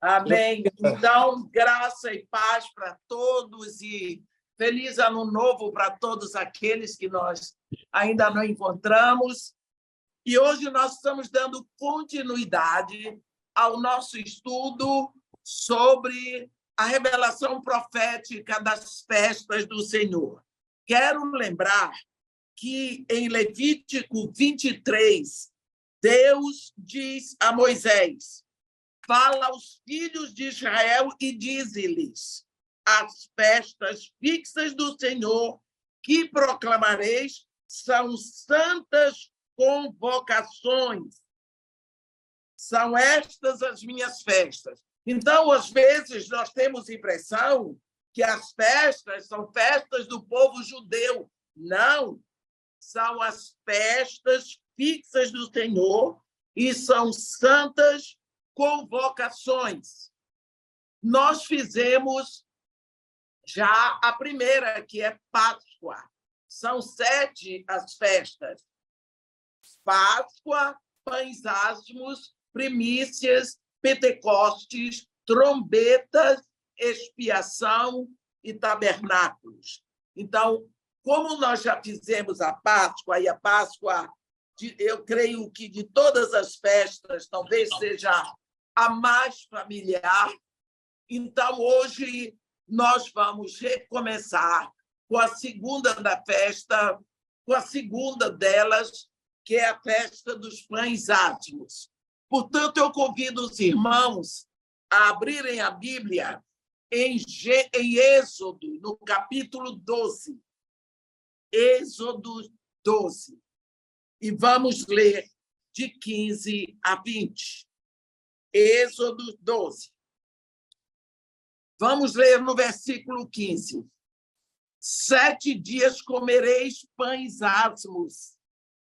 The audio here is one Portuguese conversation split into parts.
Amém. Então, graça e paz para todos e feliz ano novo para todos aqueles que nós ainda não encontramos. E hoje nós estamos dando continuidade ao nosso estudo sobre a revelação profética das festas do Senhor. Quero lembrar que em Levítico 23, Deus diz a Moisés: fala aos filhos de Israel e dize-lhes: as festas fixas do Senhor que proclamareis são santas convocações. São estas as minhas festas. Então, às vezes, nós temos a impressão que as festas são festas do povo judeu. Não, são as festas fixas do Senhor e são santas convocações. Nós fizemos já a primeira, que é Páscoa. São 7 as festas. Páscoa, pães ázimos, primícias, Pentecostes, trombetas, expiação e tabernáculos. Então, como nós já fizemos a Páscoa, e a Páscoa, eu creio que de todas as festas, talvez seja a mais familiar, então hoje nós vamos recomeçar com a segunda da festa, com a segunda delas, que é a festa dos pães ázimos. Portanto, eu convido os irmãos a abrirem a Bíblia em Êxodo, no capítulo 12. Êxodo 12. E vamos ler de 15 a 20. Êxodo 12. Vamos ler no versículo 15. 7 dias comereis pães ázimos.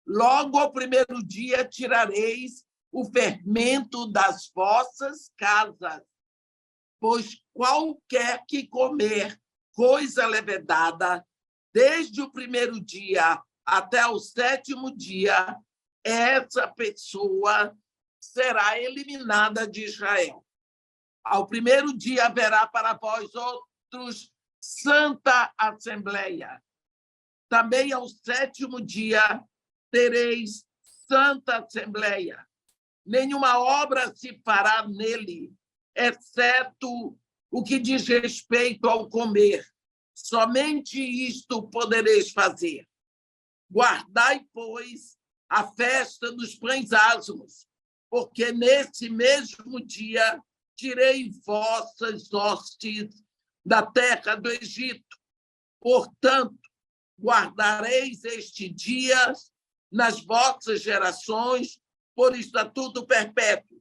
Logo ao primeiro dia tirareis o fermento das vossas casas, pois qualquer que comer coisa levedada, desde o primeiro dia até o 7º dia, essa pessoa será eliminada de Israel. Ao primeiro dia haverá para vós outros santa assembleia. Também ao 7º dia tereis santa assembleia. Nenhuma obra se fará nele, exceto o que diz respeito ao comer. Somente isto podereis fazer. Guardai, pois, a festa dos pães ázimos, porque nesse mesmo dia tirei vossas hostes da terra do Egito. Portanto, guardareis este dia nas vossas gerações por estatuto perpétuo.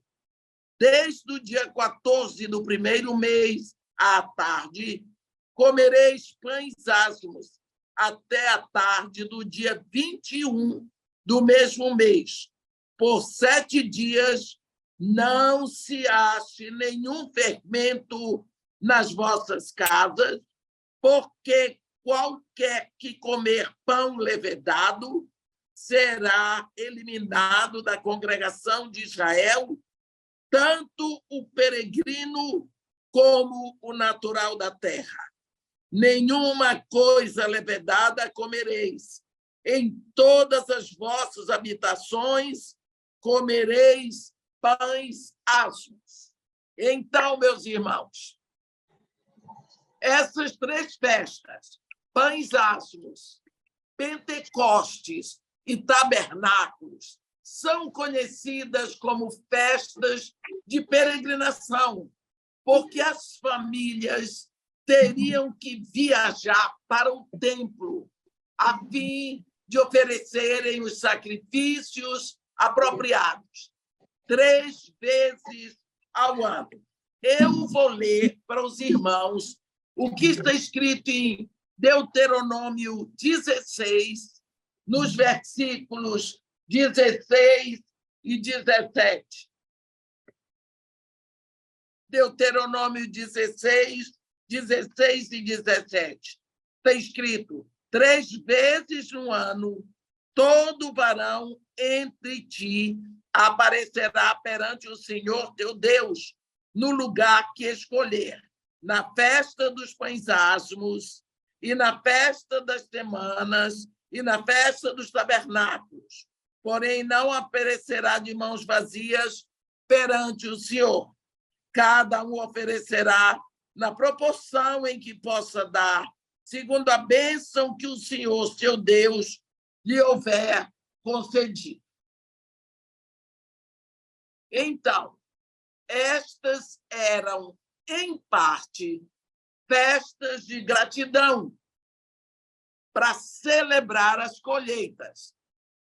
Desde o dia 14 do primeiro mês, à tarde, comereis pães ázimos, até a tarde do dia 21 do mesmo mês. Por 7 dias não se ache nenhum fermento nas vossas casas, porque qualquer que comer pão levedado será eliminado da congregação de Israel, tanto o peregrino como o natural da terra. Nenhuma coisa levedada comereis. Em todas as vossas habitações comereis pães ázimos. Então, meus irmãos, essas 3 festas, pães ázimos, Pentecostes e tabernáculos, são conhecidas como festas de peregrinação, porque as famílias teriam que viajar para o templo a fim de oferecerem os sacrifícios apropriados 3 vezes ao ano. Eu vou ler para os irmãos o que está escrito em Deuteronômio 16, nos versículos 16 e 17. Deuteronômio 16, 16 e 17. Está escrito: 3 vezes no ano, todo varão entre ti aparecerá perante o Senhor teu Deus, no lugar que escolher, na festa dos pães asmos, e na festa das semanas, e na festa dos tabernáculos. Porém, não aparecerá de mãos vazias perante o Senhor. Cada um oferecerá na proporção em que possa dar, segundo a bênção que o Senhor, seu Deus, lhe houver concedido. Então, estas eram, em parte, festas de gratidão para celebrar as colheitas.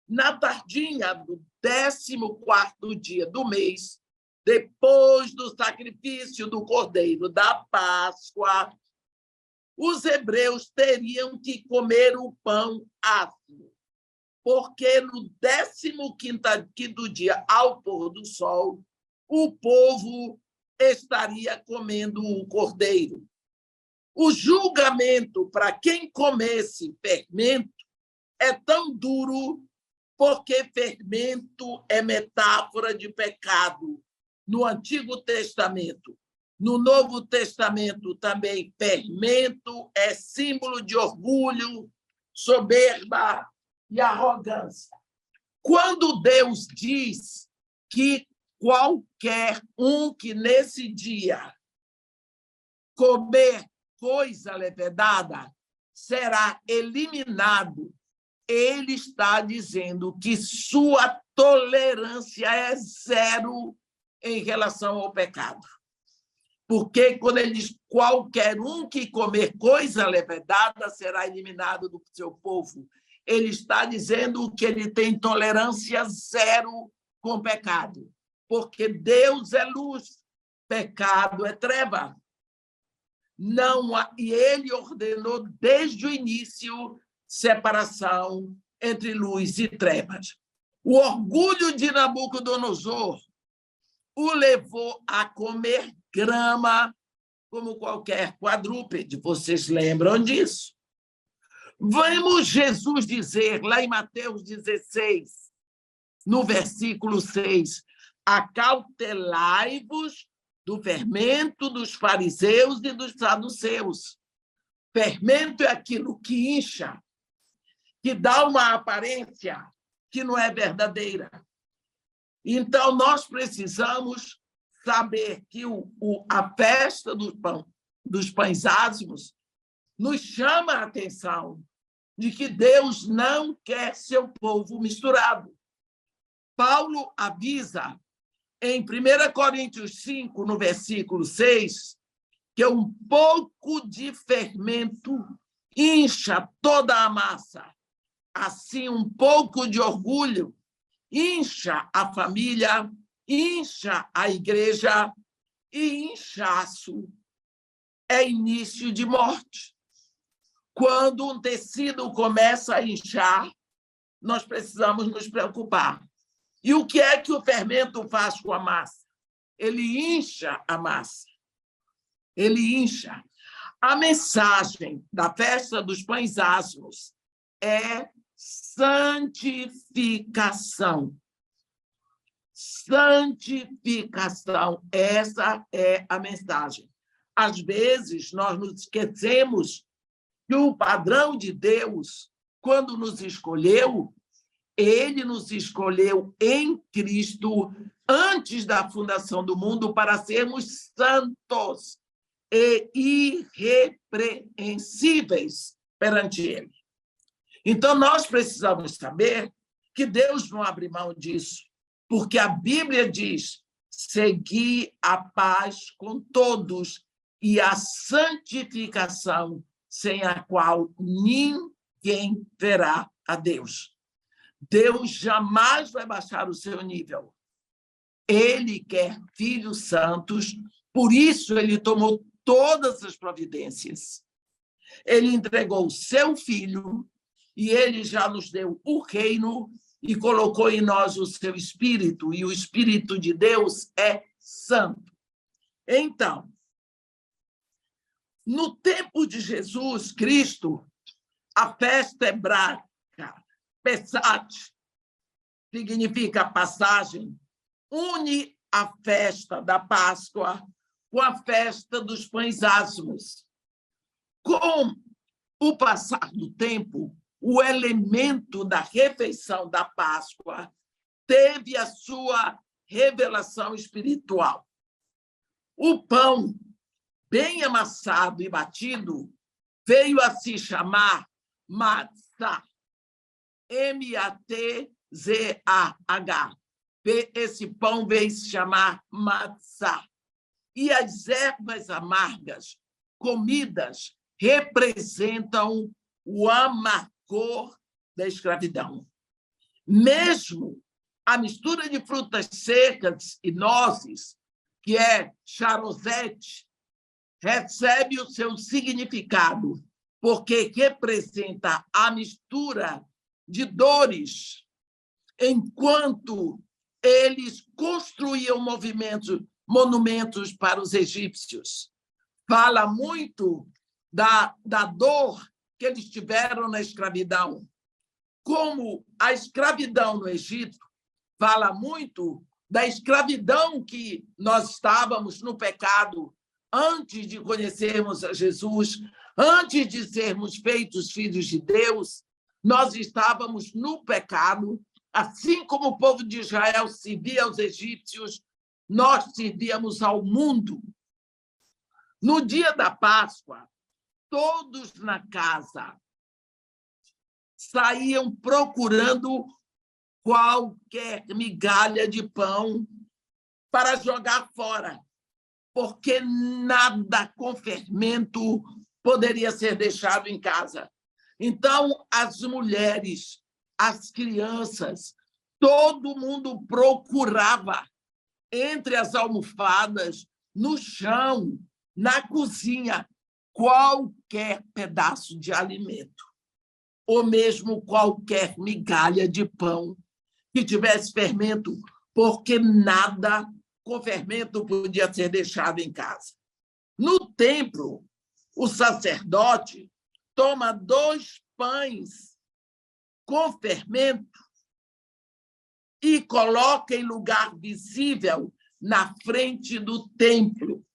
Na tardinha do 14º dia do mês, depois do sacrifício do Cordeiro da Páscoa, os hebreus teriam que comer o pão asmo, porque no 15º dia, ao pôr do sol, o povo estaria comendo o cordeiro. O julgamento para quem comesse fermento é tão duro porque fermento é metáfora de pecado no Antigo Testamento. No Novo Testamento também, fermento é símbolo de orgulho, soberba e arrogância. Quando Deus diz que qualquer um que nesse dia comer coisa levedada será eliminado, ele está dizendo que sua tolerância é zero em relação ao pecado. Porque quando ele diz qualquer um que comer coisa levedada será eliminado do seu povo, ele está dizendo que ele tem tolerância zero com o pecado. Porque Deus é luz, pecado é treva. Não há, e ele ordenou desde o início separação entre luz e trevas. O orgulho de Nabucodonosor o levou a comer grama como qualquer quadrúpede. Vocês lembram disso? Vamos Jesus dizer, lá em Mateus 16, no versículo 6, acautelai-vos do fermento dos fariseus e dos saduceus. Fermento é aquilo que incha, que dá uma aparência que não é verdadeira. Então, nós precisamos saber que a festa dos pães asmos nos chama a atenção de que Deus não quer seu povo misturado. Paulo avisa em 1 Coríntios 5, no versículo 6, que um pouco de fermento incha toda a massa. Assim, um pouco de orgulho incha a família, incha a igreja, e inchaço é início de morte. Quando um tecido começa a inchar, nós precisamos nos preocupar. E o que é que o fermento faz com a massa? Ele incha a massa. Ele incha. A mensagem da festa dos pães asmos é santificação. Santificação, essa é a mensagem. Às vezes, nós nos esquecemos que o padrão de Deus, quando nos escolheu, ele nos escolheu em Cristo antes da fundação do mundo para sermos santos e irrepreensíveis perante ele. Então, nós precisamos saber que Deus não abre mão disso, porque a Bíblia diz: segui a paz com todos e a santificação, sem a qual ninguém verá a Deus. Deus jamais vai baixar o seu nível. Ele quer filhos santos, por isso ele tomou todas as providências. Ele entregou o seu filho e ele já nos deu o reino e colocou em nós o seu Espírito, e o Espírito de Deus é santo. Então, no tempo de Jesus Cristo, a festa hebraica, Pesach, significa passagem, une a festa da Páscoa com a festa dos pães asmos. Com o passar do tempo, o elemento da refeição da Páscoa teve a sua revelação espiritual. O pão, bem amassado e batido, veio a se chamar matzah, M-A-T-Z-A-H. Esse pão veio se chamar matzah. E as ervas amargas, comidas, representam o amargor da escravidão. Mesmo a mistura de frutas secas e nozes, que é charosete, recebe o seu significado, porque representa a mistura de dores, enquanto eles construíam monumentos para os egípcios. Fala muito da dor que eles tiveram na escravidão. Como a escravidão no Egito fala muito da escravidão que nós estávamos no pecado antes de conhecermos a Jesus, antes de sermos feitos filhos de Deus, nós estávamos no pecado, assim como o povo de Israel servia aos egípcios, nós servíamos ao mundo. No dia da Páscoa, todos na casa saíam procurando qualquer migalha de pão para jogar fora, porque nada com fermento poderia ser deixado em casa. Então, as mulheres, as crianças, todo mundo procurava entre as almofadas, no chão, na cozinha, qualquer pedaço de alimento, ou mesmo qualquer migalha de pão que tivesse fermento, porque nada com fermento podia ser deixado em casa. No templo, o sacerdote toma 2 pães com fermento e coloca em lugar visível na frente do templo.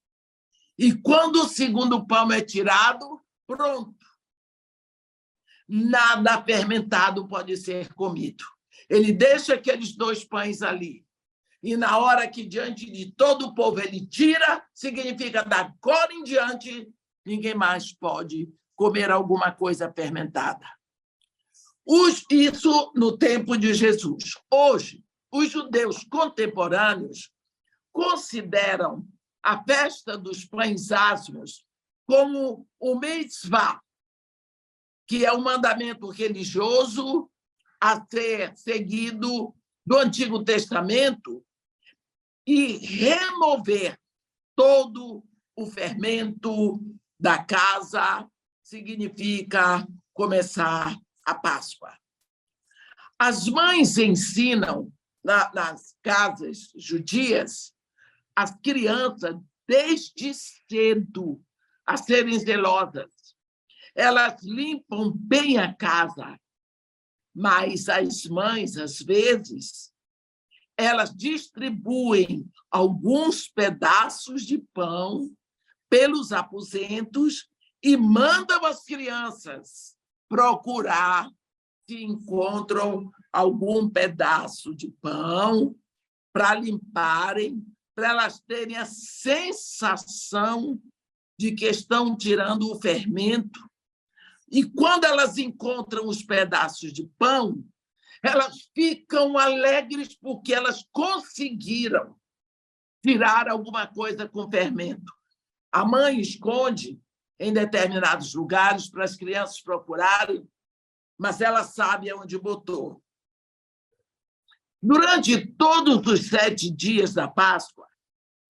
E quando o segundo pão é tirado, pronto. Nada fermentado pode ser comido. Ele deixa aqueles 2 pães ali. E na hora que, diante de todo o povo, ele tira, significa, da agora em diante, ninguém mais pode comer alguma coisa fermentada. Isso no tempo de Jesus. Hoje, os judeus contemporâneos consideram a festa dos pães asmos como o mitzvah, que é um mandamento religioso a ser seguido do Antigo Testamento e remover todo o fermento da casa significa começar a Páscoa. As mães ensinam nas casas judias as crianças desde cedo a serem zelosas. Elas limpam bem a casa, mas as mães, às vezes, elas distribuem alguns pedaços de pão pelos aposentos e mandam as crianças procurar se encontram algum pedaço de pão para limparem, para elas terem a sensação de que estão tirando o fermento. E quando elas encontram os pedaços de pão, elas ficam alegres porque elas conseguiram tirar alguma coisa com fermento. A mãe esconde em determinados lugares para as crianças procurarem, mas ela sabe onde botou. Durante todos os 7 dias da Páscoa,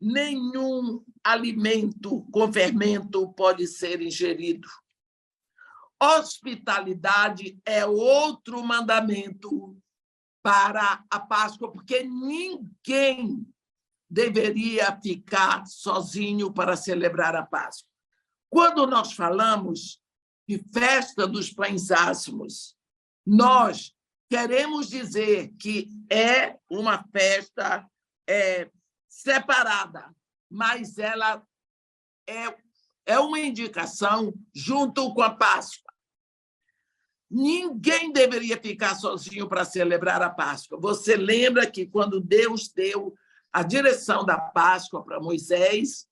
nenhum alimento com fermento pode ser ingerido. Hospitalidade é outro mandamento para a Páscoa, porque ninguém deveria ficar sozinho para celebrar a Páscoa. Quando nós falamos de festa dos pães asmos, nós queremos dizer que é uma festa separada, mas ela é uma indicação junto com a Páscoa. Ninguém deveria ficar sozinho para celebrar a Páscoa. Você lembra que quando Deus deu a direção da Páscoa para Moisés,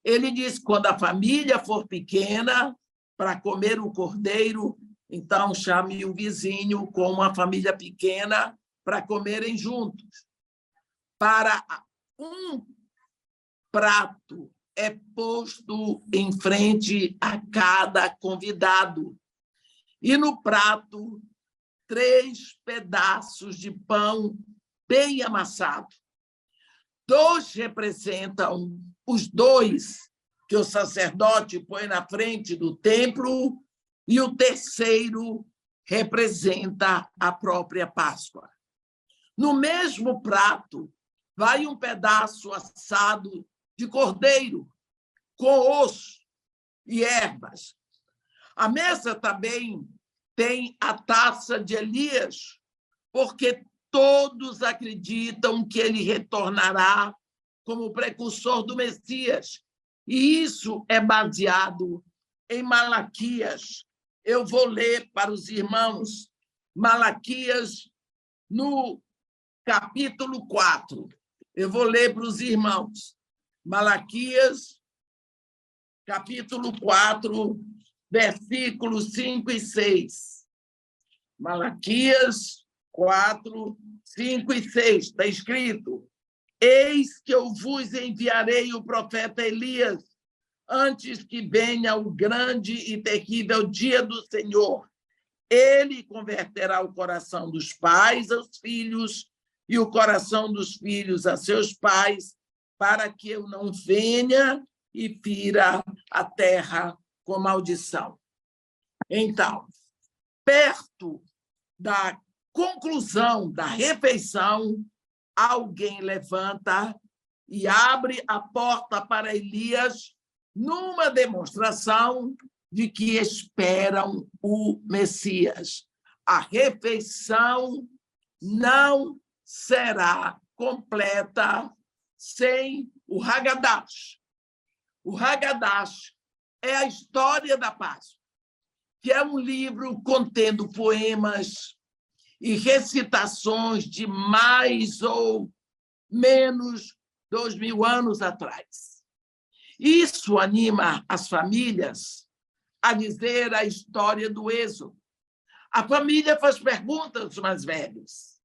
ele disse: quando a família for pequena, para comer o cordeiro, então chame o vizinho com uma família pequena para comerem juntos. Para um prato é posto em frente a cada convidado. E no prato, 3 pedaços de pão bem amassado. 2 representam os 2 que o sacerdote põe na frente do templo, e o terceiro representa a própria Páscoa. No mesmo prato, vai um pedaço assado de cordeiro, com osso e ervas. A mesa também tem a taça de Elias, porque todos acreditam que ele retornará como precursor do Messias. E isso é baseado em Malaquias. Eu vou ler para os irmãos Malaquias, no capítulo 4. Eu vou ler para os irmãos. Malaquias, capítulo 4, versículos 5 e 6. Malaquias 4, 5 e 6. Está escrito: eis que eu vos enviarei o profeta Elias, antes que venha o grande e terrível dia do Senhor. Ele converterá o coração dos pais aos filhos e o coração dos filhos a seus pais, para que eu não venha e fira a terra com maldição. Então, perto da conclusão da refeição, alguém levanta e abre a porta para Elias, numa demonstração de que esperam o Messias. A refeição não será completa sem o Haggadah. O Haggadah é a história da Páscoa, que é um livro contendo poemas e recitações de mais ou menos 2000 anos atrás. Isso anima as famílias a dizer a história do Êxodo. A família faz perguntas aos mais velhos.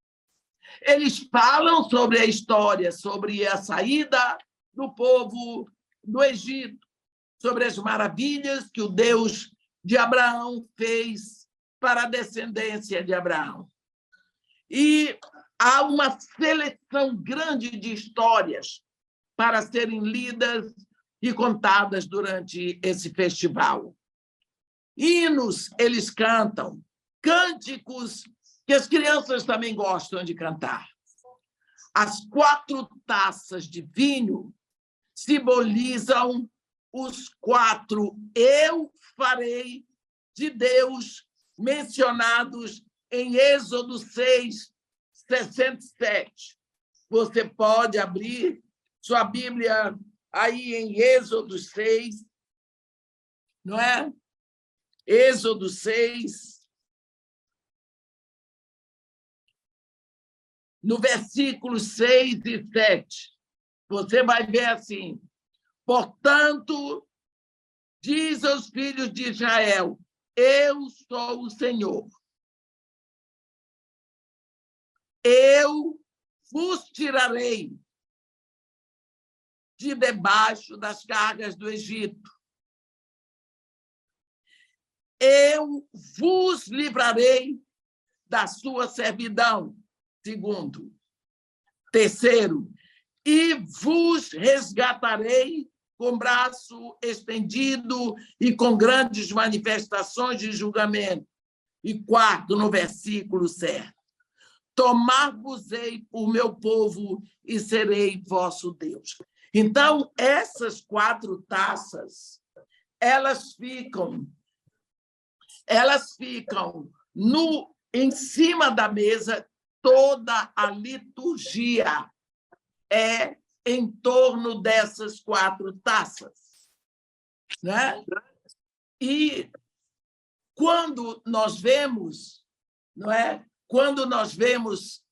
Eles falam sobre a história, sobre a saída do povo do Egito, sobre as maravilhas que o Deus de Abraão fez para a descendência de Abraão. E há uma seleção grande de histórias para serem lidas e contadas durante esse festival. Hinos eles cantam, cânticos que as crianças também gostam de cantar. As 4 taças de vinho simbolizam os 4 eu farei de Deus mencionados em Êxodo 6, 67. Você pode abrir sua Bíblia aí em Êxodo 6, não é? Êxodo 6, no versículo 6 e 7. Você vai ver assim: portanto, diz aos filhos de Israel, eu sou o Senhor. Eu vos tirarei de debaixo das cargas do Egito. Eu vos livrarei da sua servidão. Segundo. Terceiro, e vos resgatarei com braço estendido e com grandes manifestações de julgamento. E quarto, no versículo 7, tomar-vos-ei o meu povo e serei vosso Deus. Então, essas 4 taças, elas ficam em cima da mesa. Toda a liturgia é em torno dessas 4 taças, né? E quando nós vemos, não é? Quando nós vemos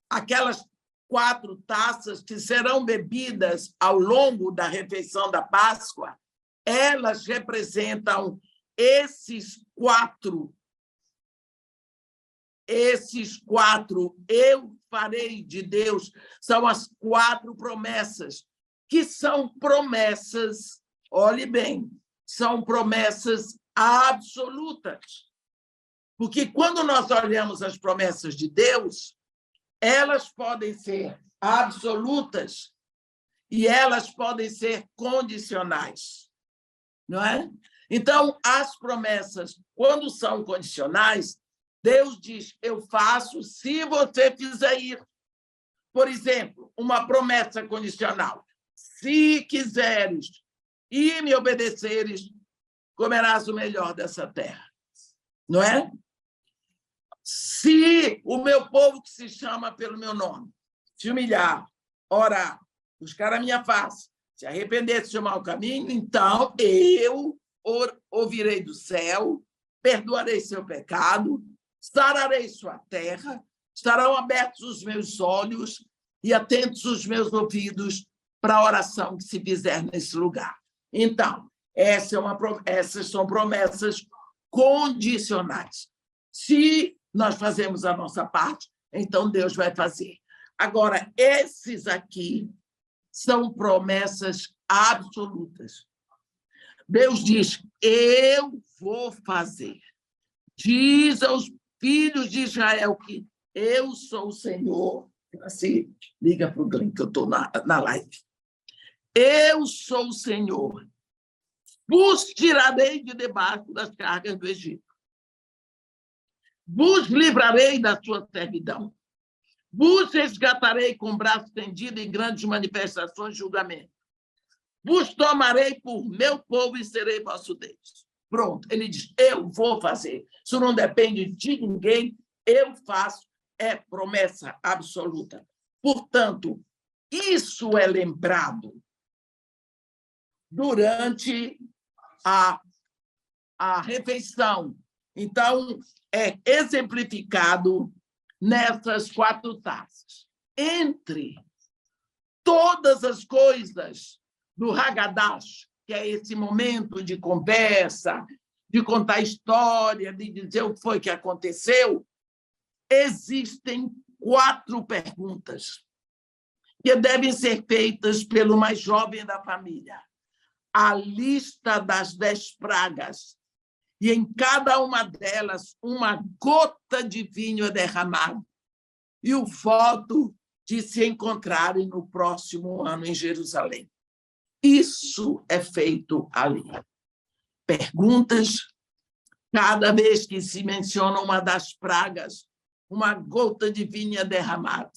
aquelas 4 taças que serão bebidas ao longo da refeição da Páscoa, elas representam esses quatro, eu farei de Deus, são as 4 promessas, que são promessas, olhe bem, são promessas absolutas. Porque quando nós olhamos as promessas de Deus, elas podem ser absolutas e elas podem ser condicionais, não é? Então, as promessas, quando são condicionais, Deus diz, eu faço se você fizer isso. Por exemplo, uma promessa condicional. Se quiseres e me obedeceres, comerás o melhor dessa terra. Não é? Se o meu povo que se chama pelo meu nome se humilhar, orar, buscar a minha face, se arrepender de seu mau caminho, então eu ouvirei do céu, perdoarei seu pecado, sararei sua terra, estarão abertos os meus olhos e atentos os meus ouvidos para a oração que se fizer nesse lugar. Então, essas são promessas condicionais. Se nós fazemos a nossa parte, então Deus vai fazer. Agora, esses aqui são promessas absolutas. Deus diz, eu vou fazer. Diz aos filhos de Israel que eu sou o Senhor. Assim, liga para o Glenn, que eu estou na live. Eu sou o Senhor. Vos tirarei de debaixo das cargas do Egito. Vos livrarei da sua servidão. Vos resgatarei com braço estendido em grandes manifestações de julgamento. Vos tomarei por meu povo e serei vosso Deus. Pronto, ele diz, eu vou fazer. Isso não depende de ninguém, eu faço, é promessa absoluta. Portanto, isso é lembrado durante a refeição. Então, é exemplificado nessas 4 taças. Entre todas as coisas do Haggadah, que é esse momento de conversa, de contar história, de dizer o que foi que aconteceu, existem 4 perguntas que devem ser feitas pelo mais jovem da família. A lista das 10 pragas, e em cada uma delas uma gota de vinho é derramado, e o voto de se encontrarem no próximo ano em Jerusalém. Isso é feito ali. Perguntas, cada vez que se menciona uma das pragas, uma gota de vinho é derramado.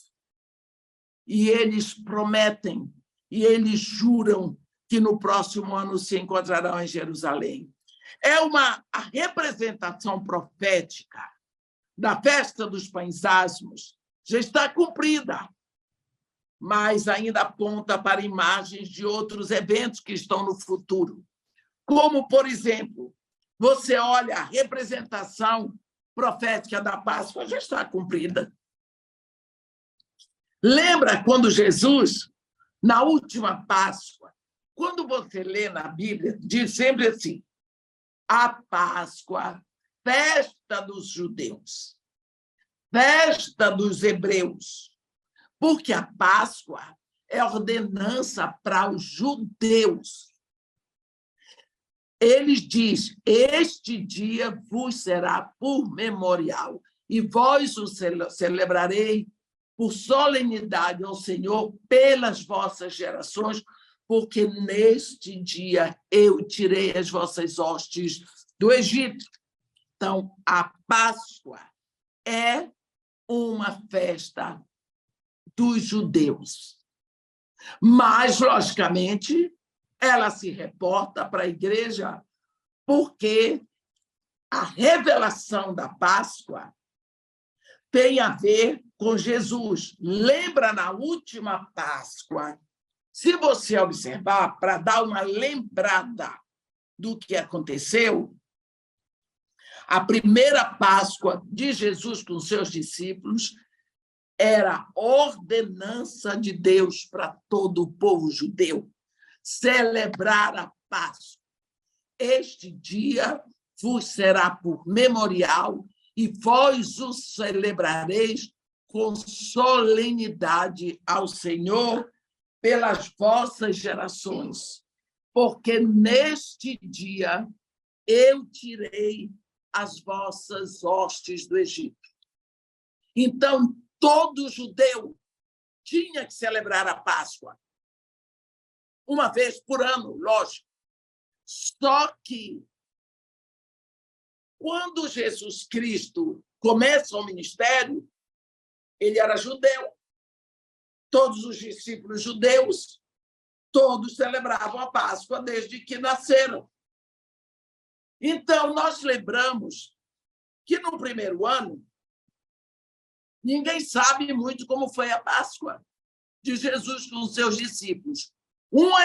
E eles prometem, e eles juram que no próximo ano se encontrarão em Jerusalém. É a representação profética da festa dos pães asmos, já está cumprida, mas ainda aponta para imagens de outros eventos que estão no futuro. Como, por exemplo, você olha a representação profética da Páscoa, já está cumprida. Lembra quando Jesus, na última Páscoa, quando você lê na Bíblia, diz sempre assim, a Páscoa, festa dos judeus, festa dos hebreus, porque a Páscoa é ordenança para os judeus. Eles dizem, este dia vos será por memorial, e vós o celebrarei por solenidade ao Senhor pelas vossas gerações, porque neste dia eu tirei as vossas hostes do Egito. Então, a Páscoa é uma festa dos judeus. Mas, logicamente, ela se reporta para a igreja porque a revelação da Páscoa tem a ver com Jesus. Lembra na última Páscoa? Se você observar, para dar uma lembrada do que aconteceu, a primeira Páscoa de Jesus com seus discípulos era ordenança de Deus para todo o povo judeu, celebrar a Páscoa. Este dia vos será por memorial e vós o celebrareis com solenidade ao Senhor pelas vossas gerações, porque neste dia eu tirei as vossas hostes do Egito. Então, todo judeu tinha que celebrar a Páscoa, uma vez por ano, lógico. Só que, quando Jesus Cristo começa o ministério, ele era judeu. Todos os discípulos judeus, todos celebravam a Páscoa desde que nasceram. Então, nós lembramos que, no primeiro ano, ninguém sabe muito como foi a Páscoa de Jesus com os seus discípulos. Um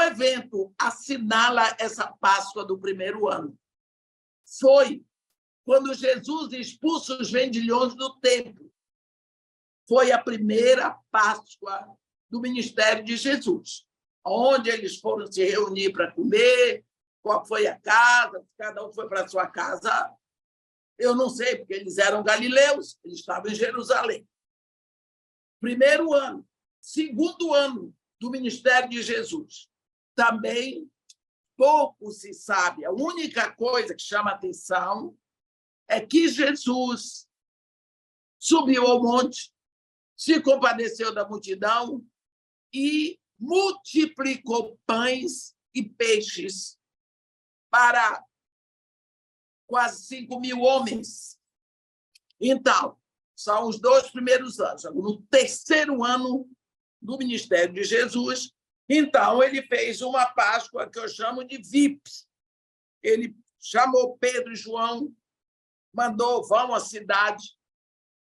evento assinala essa Páscoa do primeiro ano. Foi quando Jesus expulsa os vendilhões do templo. Foi a primeira Páscoa do ministério de Jesus, onde eles foram se reunir para comer, qual foi a casa, cada um foi para a sua casa. Eu não sei, porque eles eram galileus, eles estavam em Jerusalém. Primeiro ano. Segundo ano do ministério de Jesus. Também pouco se sabe. A única coisa que chama atenção é que Jesus subiu ao monte, se compadeceu da multidão e multiplicou pães e peixes para quase 5.000 homens. Então, são os 2 primeiros anos. No terceiro ano do ministério de Jesus, então, ele fez uma Páscoa que eu chamo de VIP. Ele chamou Pedro e João, mandou, vão à cidade.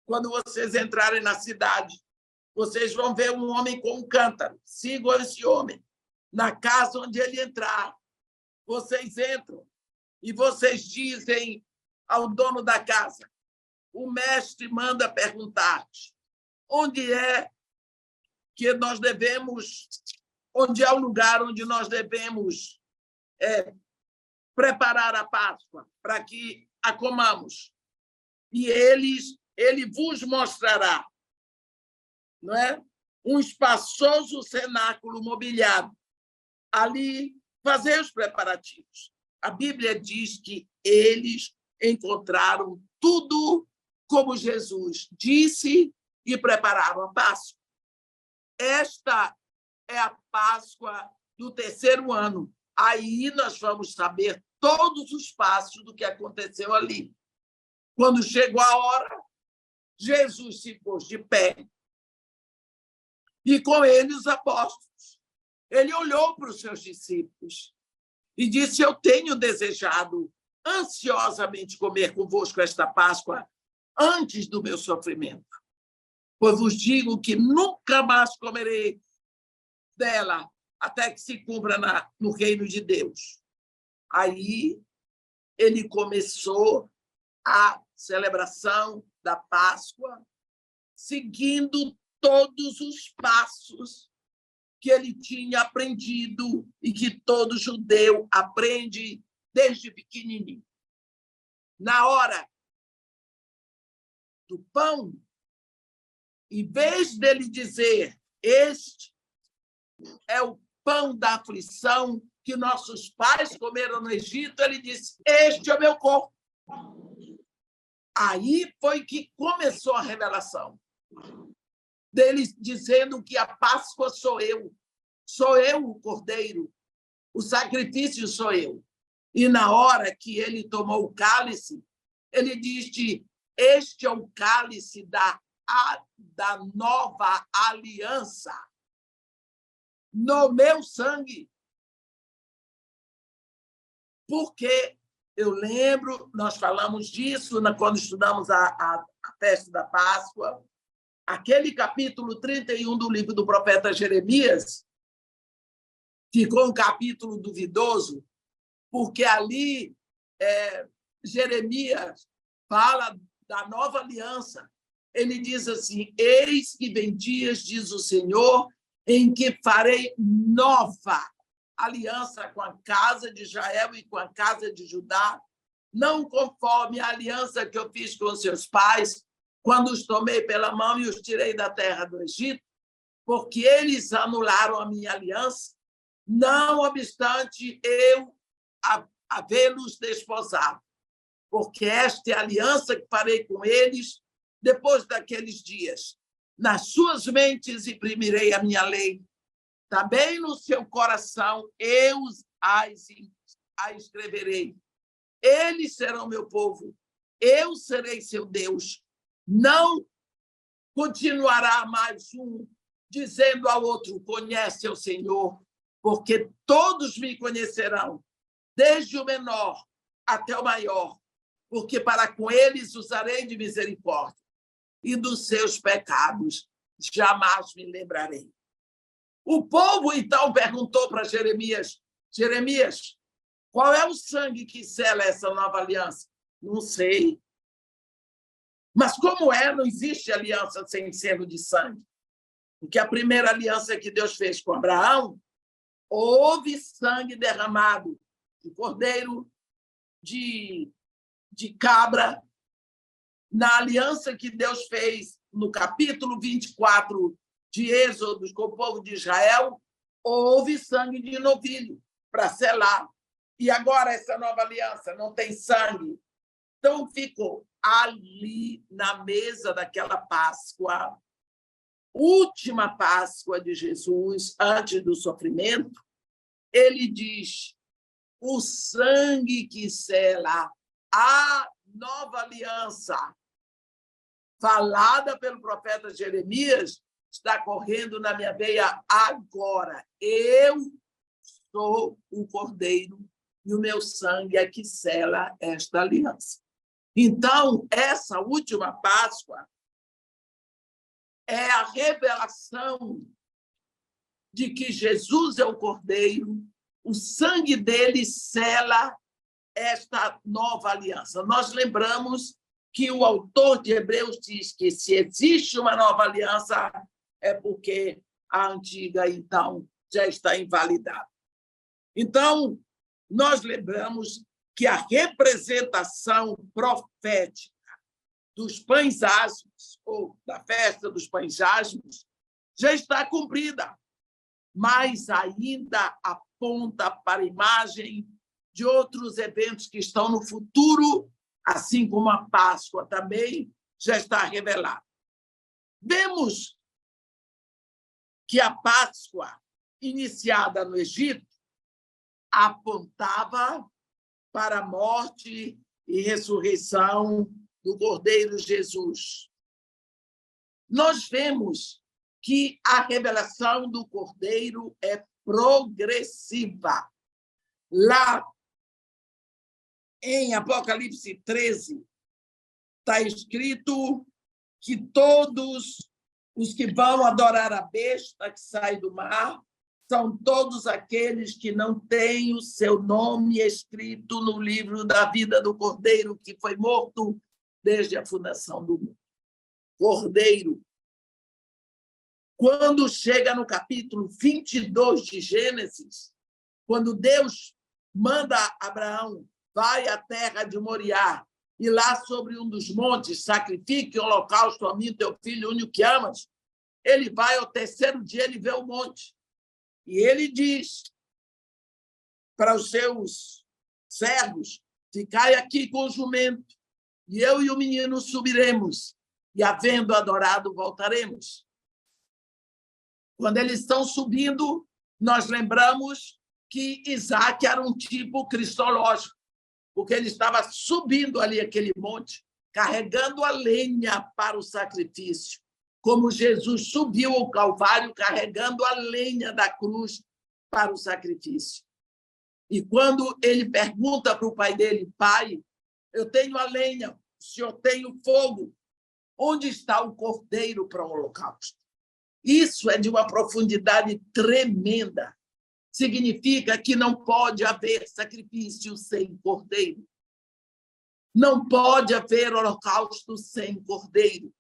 Quando vocês entrarem na cidade, vocês vão ver um homem com um cântaro. Sigam esse homem. Na casa onde ele entrar, vocês entram e vocês dizem ao dono da casa: o mestre manda perguntar-te onde é que nós devemos, onde é o lugar onde nós devemos preparar a Páscoa para que a comamos. E ele vos mostrará, não é? Um espaçoso cenáculo mobiliado. Ali, fazer os preparativos. A Bíblia diz que eles encontraram tudo como Jesus disse e prepararam a Páscoa. Esta é a Páscoa do terceiro ano. Aí nós vamos saber todos os passos do que aconteceu ali. Quando chegou a hora, Jesus se pôs de pé e com ele os apóstolos. Ele olhou para os seus discípulos e disse: eu tenho desejado ansiosamente comer convosco esta Páscoa antes do meu sofrimento. Pois vos digo que nunca mais comerei dela até que se cumpra no reino de Deus. Aí ele começou a celebração da Páscoa, seguindo todos os passos que ele tinha aprendido e que todo judeu aprende desde pequenininho. Na hora do pão, em vez dele dizer: este é o pão da aflição que nossos pais comeram no Egito, ele disse: este é o meu corpo. Aí foi que começou a revelação dele, dizendo que a Páscoa sou eu o cordeiro, o sacrifício sou eu. E na hora que ele tomou o cálice, ele disse: este é o cálice da nova aliança, no meu sangue. Porque eu lembro, nós falamos disso quando estudamos a a festa da Páscoa, aquele capítulo 31 do livro do profeta Jeremias ficou um capítulo duvidoso, porque ali Jeremias fala da nova aliança. Ele diz assim: eis que vem dias, diz o Senhor, em que farei nova aliança com a casa de Israel e com a casa de Judá, não conforme a aliança que eu fiz com seus pais, quando os tomei pela mão e os tirei da terra do Egito, porque eles anularam a minha aliança, não obstante eu havê-los desposado. Porque esta é a aliança que farei com eles depois daqueles dias. Nas suas mentes imprimirei a minha lei, também no seu coração eu a escreverei. Eles serão meu povo, eu serei seu Deus. Não continuará mais um dizendo ao outro: conhece o Senhor, porque todos me conhecerão, desde o menor até o maior, porque para com eles usarei de misericórdia, e dos seus pecados jamais me lembrarei. O povo, então, perguntou para Jeremias: Jeremias, qual é o sangue que sela essa nova aliança? Não sei. Mas como não existe aliança sem selo de sangue? Porque a primeira aliança que Deus fez com Abraão, houve sangue derramado de cordeiro, de cabra. Na aliança que Deus fez no capítulo 24 de Êxodo com o povo de Israel, houve sangue de novilho para selar. E agora essa nova aliança não tem sangue. Então ficou ali na mesa daquela Páscoa, última Páscoa de Jesus, antes do sofrimento, ele diz: o sangue que sela a nova aliança, falada pelo profeta Jeremias, está correndo na minha veia agora. Eu sou o Cordeiro e o meu sangue é que sela esta aliança. Então, essa última Páscoa é a revelação de que Jesus é o Cordeiro, o sangue dele sela esta nova aliança. Nós lembramos que o autor de Hebreus diz que se existe uma nova aliança é porque a antiga, então, já está invalidada. Então, nós lembramos que a representação profética dos pães asmos, ou da festa dos pães asmos, já está cumprida, mas ainda aponta para a imagem de outros eventos que estão no futuro, assim como a Páscoa também já está revelada. Vemos que a Páscoa, iniciada no Egito, apontava para a morte e ressurreição do Cordeiro Jesus. Nós vemos que a revelação do Cordeiro é progressiva. Lá em Apocalipse 13, está escrito que todos os que vão adorar a besta que sai do mar são todos aqueles que não têm o seu nome escrito no livro da vida do Cordeiro, que foi morto desde a fundação do mundo. Cordeiro. Quando chega no capítulo 22 de Gênesis, quando Deus manda Abraão, vai à terra de Moriá, e lá sobre um dos montes, sacrifique o holocausto a mim, teu filho único que amas, ele vai ao terceiro dia, ele vê o monte. E ele diz para os seus servos: ficai aqui com o jumento, e eu e o menino subiremos, e havendo adorado, voltaremos. Quando eles estão subindo, nós lembramos que Isaac era um tipo cristológico, porque ele estava subindo ali aquele monte, carregando a lenha para o sacrifício, como Jesus subiu ao Calvário carregando a lenha da cruz para o sacrifício. E quando ele pergunta para o pai dele: pai, eu tenho a lenha, o senhor tem o fogo, Onde está o cordeiro para o holocausto? Isso é de uma profundidade tremenda. Significa que não pode haver sacrifício sem cordeiro. Não pode haver holocausto sem cordeiro.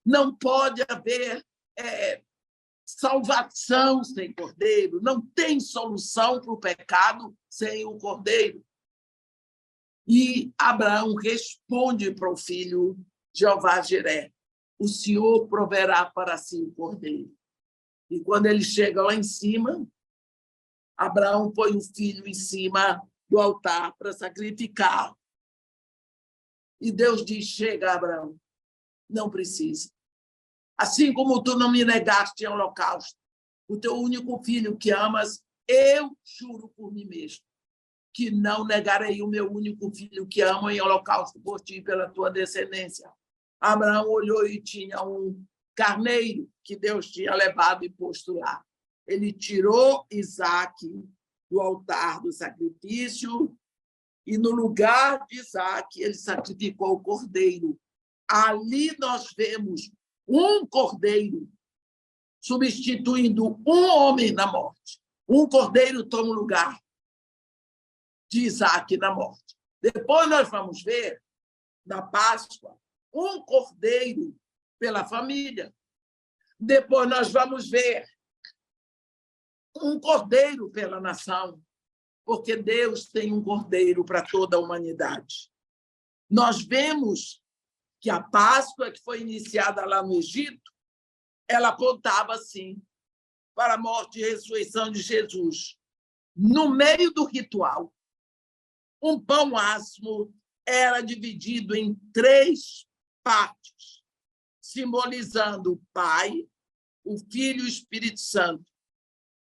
Não pode haver salvação sem cordeiro. Não tem solução para o pecado sem o cordeiro. E Abraão responde para o filho Jeová Jiré: o Senhor proverá para si o cordeiro. E quando ele chega lá em cima, Abraão põe o filho em cima do altar para sacrificar. E Deus diz: chega, Abraão, não precisa. Assim como tu não me negaste em holocausto, o teu único filho que amas, eu juro por mim mesmo que não negarei o meu único filho que amo em holocausto por ti e pela tua descendência. Abraão olhou e tinha um carneiro que Deus tinha levado e posto lá. Ele tirou Isaque do altar do sacrifício e, no lugar de Isaque, ele sacrificou o cordeiro. Ali nós vemos um cordeiro substituindo um homem na morte. Um cordeiro toma o lugar de Isaque na morte. Depois nós vamos ver, na Páscoa, um cordeiro pela família. Depois nós vamos ver um cordeiro pela nação, porque Deus tem um cordeiro para toda a humanidade. Nós vemos que a Páscoa, que foi iniciada lá no Egito, ela apontava, sim, para a morte e ressurreição de Jesus. No meio do ritual, um pão asmo era dividido em 3 partes, simbolizando o Pai, o Filho e o Espírito Santo.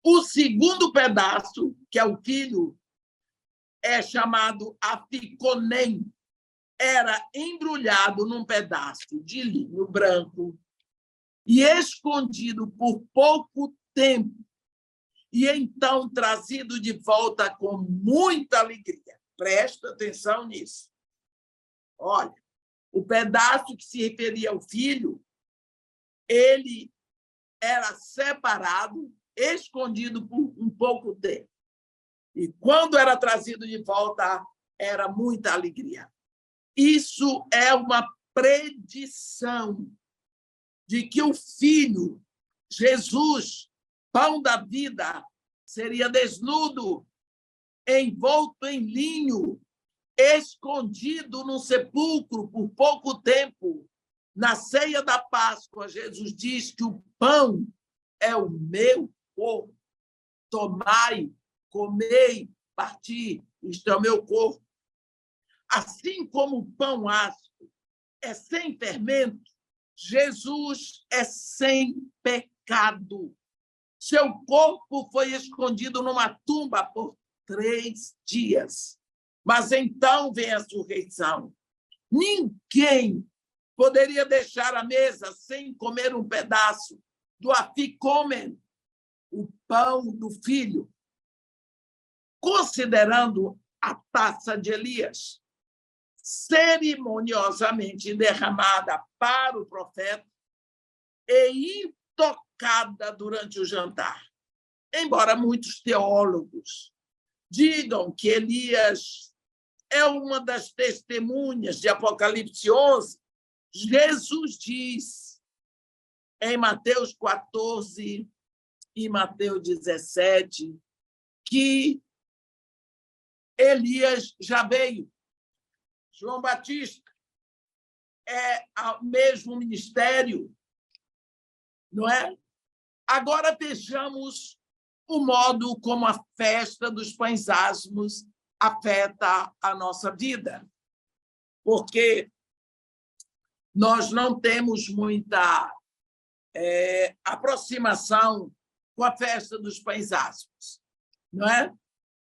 O segundo pedaço, que é o Filho, é chamado aficonem, era embrulhado num pedaço de linho branco e escondido por pouco tempo, e então trazido de volta com muita alegria. Presta atenção nisso. Olha, o pedaço que se referia ao filho, ele era separado, escondido por um pouco tempo. E quando era trazido de volta, era muita alegria. Isso é uma predição de que o Filho, Jesus, pão da vida, seria desnudo, envolto em linho, escondido num sepulcro por pouco tempo. Na ceia da Páscoa, Jesus diz que o pão é o meu corpo. Tomai, comei, parti, isto é o meu corpo. Assim como o pão ácido é sem fermento, Jesus é sem pecado. Seu corpo foi escondido numa tumba por 3 dias. Mas então vem a ressurreição. Ninguém poderia deixar a mesa sem comer um pedaço do aficomen, o pão do filho, considerando a taça de Elias, cerimoniosamente derramada para o profeta e intocada durante o jantar. Embora muitos teólogos digam que Elias é uma das testemunhas de Apocalipse 11, Jesus diz em Mateus 14 e Mateus 17 que Elias já veio. João Batista é o mesmo ministério, não é? Agora vejamos o modo como a festa dos pães asmos afeta a nossa vida, porque nós não temos muita aproximação com a festa dos pães asmos, não é?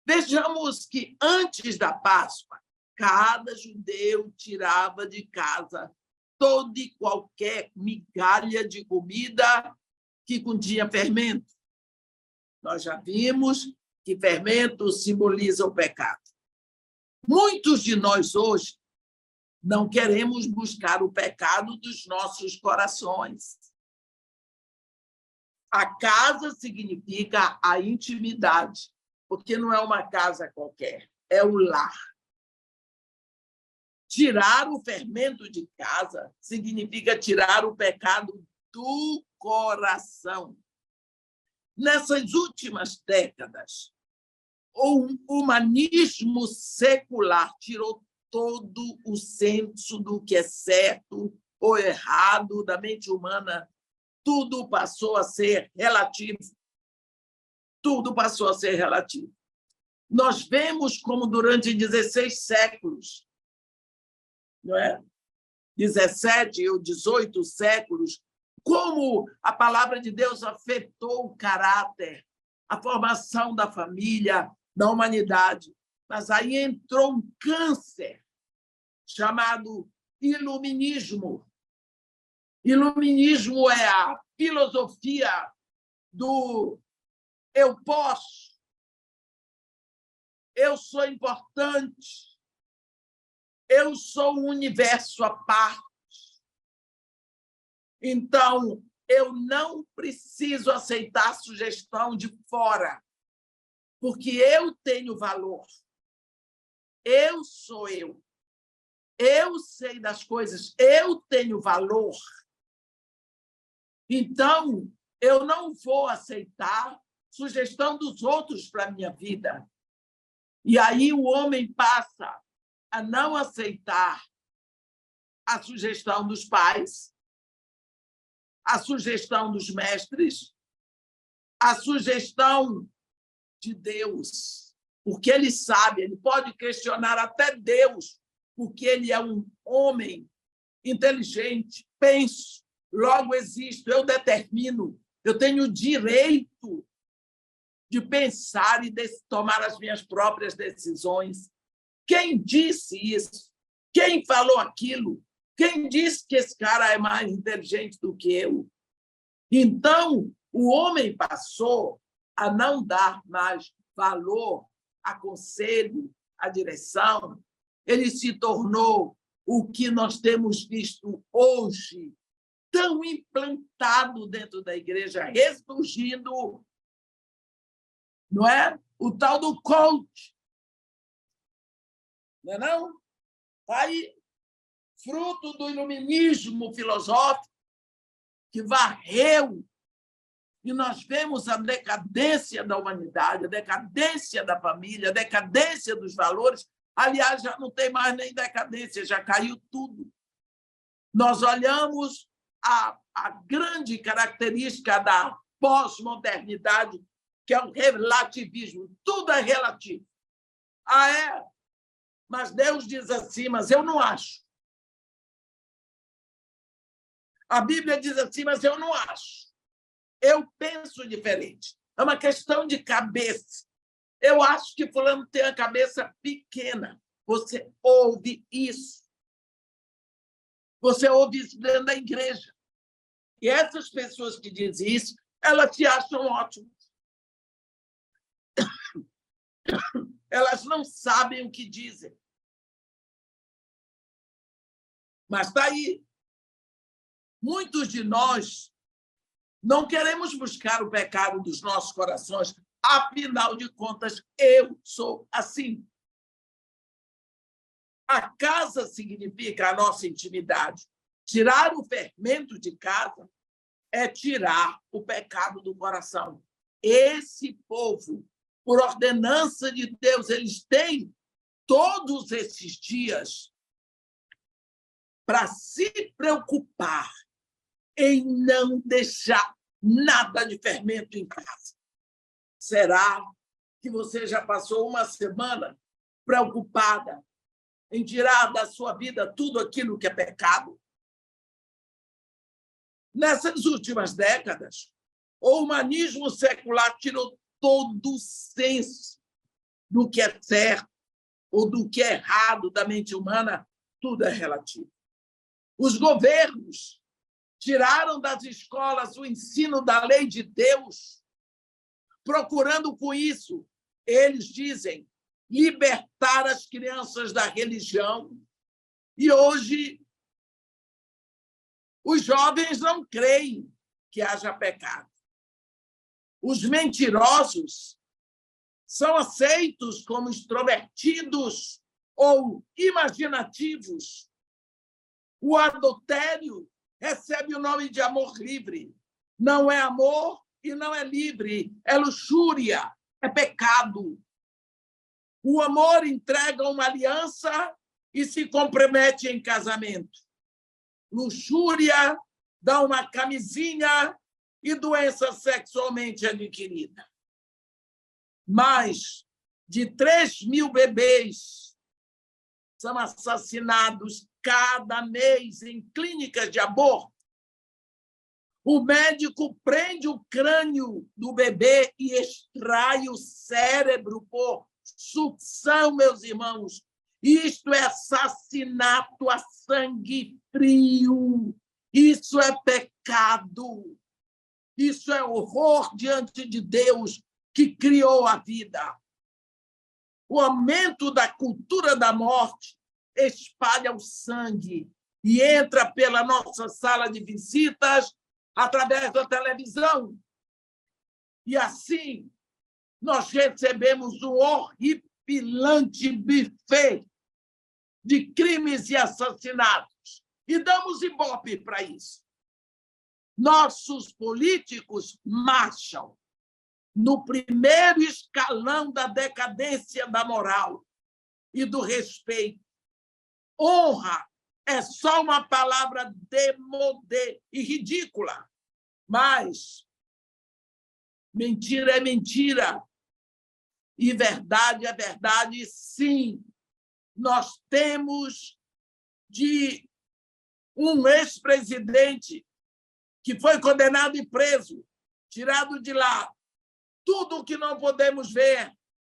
Vejamos que antes da Páscoa, cada judeu tirava de casa toda e qualquer migalha de comida que continha fermento. Nós já vimos que fermento simboliza o pecado. Muitos de nós hoje Não queremos buscar o pecado dos nossos corações. A casa significa a intimidade, porque não é uma casa qualquer, é o lar. Tirar o fermento de casa significa tirar o pecado do coração. Nessas últimas décadas, o humanismo secular tirou todo o senso do que é certo ou errado da mente humana. Tudo passou a ser relativo. Tudo passou a ser relativo. Nós vemos como durante 16 séculos, não é? 17 ou 18 séculos, como a palavra de Deus afetou o caráter, a formação da família, da humanidade. Mas aí entrou um câncer chamado iluminismo. Iluminismo é a filosofia do eu posso, eu sou importante, eu sou um universo à parte. Então, eu não preciso aceitar sugestão de fora, porque eu tenho valor. Eu sou eu. Eu sei das coisas, eu tenho valor. Então, eu não vou aceitar sugestão dos outros para a minha vida. E aí o homem passa a não aceitar a sugestão dos pais, a sugestão dos mestres, a sugestão de Deus, porque ele sabe, ele pode questionar até Deus, porque ele é um homem inteligente, penso, logo existo, eu determino, eu tenho o direito de pensar e de tomar as minhas próprias decisões. Quem disse isso? Quem falou aquilo? Quem disse que esse cara é mais inteligente do que eu? Então, o homem passou a não dar mais valor a conselho, a direção. Ele se tornou o que nós temos visto hoje, tão implantado dentro da igreja, ressurgindo, não é? O tal do coach. Não é não? Está aí, fruto do iluminismo filosófico que varreu, e nós vemos a decadência da humanidade, a decadência da família, a decadência dos valores. Aliás, já não tem mais nem decadência, já caiu tudo. Nós olhamos a grande característica da pós-modernidade, que é o relativismo. Tudo é relativo. Ah, é? Mas Deus diz assim, mas eu não acho. A Bíblia diz assim, mas eu não acho. Eu penso diferente. É uma questão de cabeça. Eu acho que fulano tem a cabeça pequena. Você ouve isso. Você ouve isso dentro da igreja. E essas pessoas que dizem isso, elas te acham ótimo. Elas não sabem o que dizem. Mas está aí. Muitos de nós não queremos buscar o pecado dos nossos corações. Afinal de contas, eu sou assim. A casa significa a nossa intimidade. Tirar o fermento de casa é tirar o pecado do coração. Esse povo, por ordenança de Deus, eles têm todos esses dias para se preocupar em não deixar nada de fermento em casa. Será que você já passou uma semana preocupada em tirar da sua vida tudo aquilo que é pecado? Nessas últimas décadas, o humanismo secular tirou todo o senso do que é certo ou do que é errado da mente humana. Tudo é relativo. Os governos tiraram das escolas o ensino da lei de Deus, procurando com isso, eles dizem, libertar as crianças da religião. E hoje, os jovens não creem que haja pecado. Os mentirosos são aceitos como extrovertidos ou imaginativos. O adultério recebe o nome de amor livre. Não é amor e não é livre, é luxúria, é pecado. O amor entrega uma aliança e se compromete em casamento. Luxúria dá uma camisinha e doença sexualmente adquirida. Mais de 3.000 bebês são assassinados cada mês em clínicas de aborto. O médico prende o crânio do bebê e extrai o cérebro por sucção, meus irmãos. Isto é assassinato a sangue frio. Isso é pecado. Isso é horror diante de Deus que criou a vida. O aumento da cultura da morte espalha o sangue e entra pela nossa sala de visitas através da televisão. E assim, nós recebemos um horripilante buffet de crimes e assassinatos e damos ibope para isso. Nossos políticos marcham no primeiro escalão da decadência da moral e do respeito. Honra é só uma palavra démodé e ridícula, mas mentira é mentira e verdade é verdade, sim. Nós temos de um ex-presidente que foi condenado e preso, tirado de lá. Tudo o que não podemos ver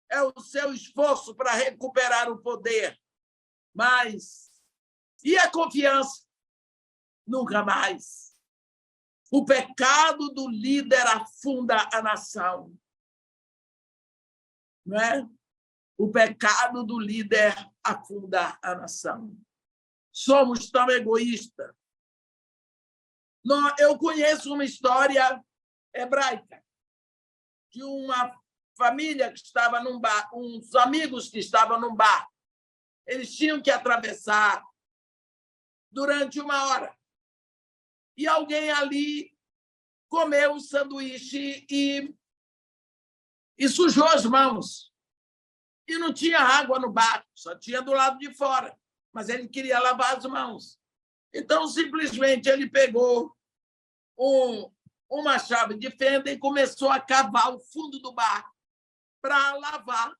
é o seu esforço para recuperar o poder. Mas, e a confiança? Nunca mais. O pecado do líder afunda a nação. Não é? O pecado do líder afunda a nação. Somos tão egoístas. Eu conheço uma história hebraica de uma família que estava num bar, uns amigos que estavam num bar. Eles tinham que atravessar durante 1 hora. E alguém ali comeu o sanduíche e sujou as mãos. E não tinha água no barco, só tinha do lado de fora. Mas ele queria lavar as mãos. Então, simplesmente, ele pegou uma chave de fenda e começou a cavar o fundo do barco para lavar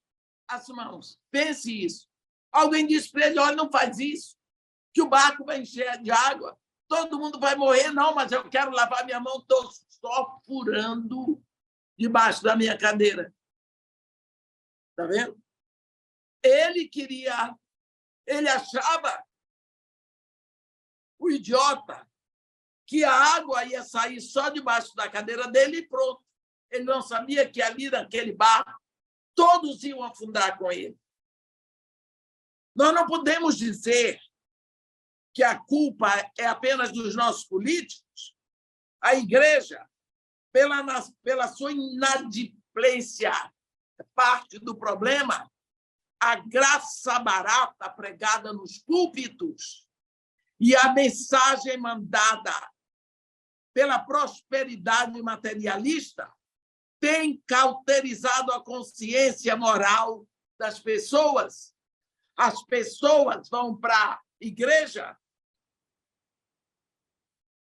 as mãos. Pense isso. Alguém disse para ele, olha, não faz isso, que o barco vai encher de água, todo mundo vai morrer. Não, mas eu quero lavar minha mão, estou só furando debaixo da minha cadeira. Está vendo? Ele achava, o idiota, que a água ia sair só debaixo da cadeira dele e pronto. Ele não sabia que ali naquele barco todos iam afundar com ele. Nós não podemos dizer que a culpa é apenas dos nossos políticos. A igreja, pela sua inadimplência, é parte do problema. A graça barata pregada nos púlpitos e a mensagem mandada pela prosperidade materialista tem cauterizado a consciência moral das pessoas. As pessoas vão para a igreja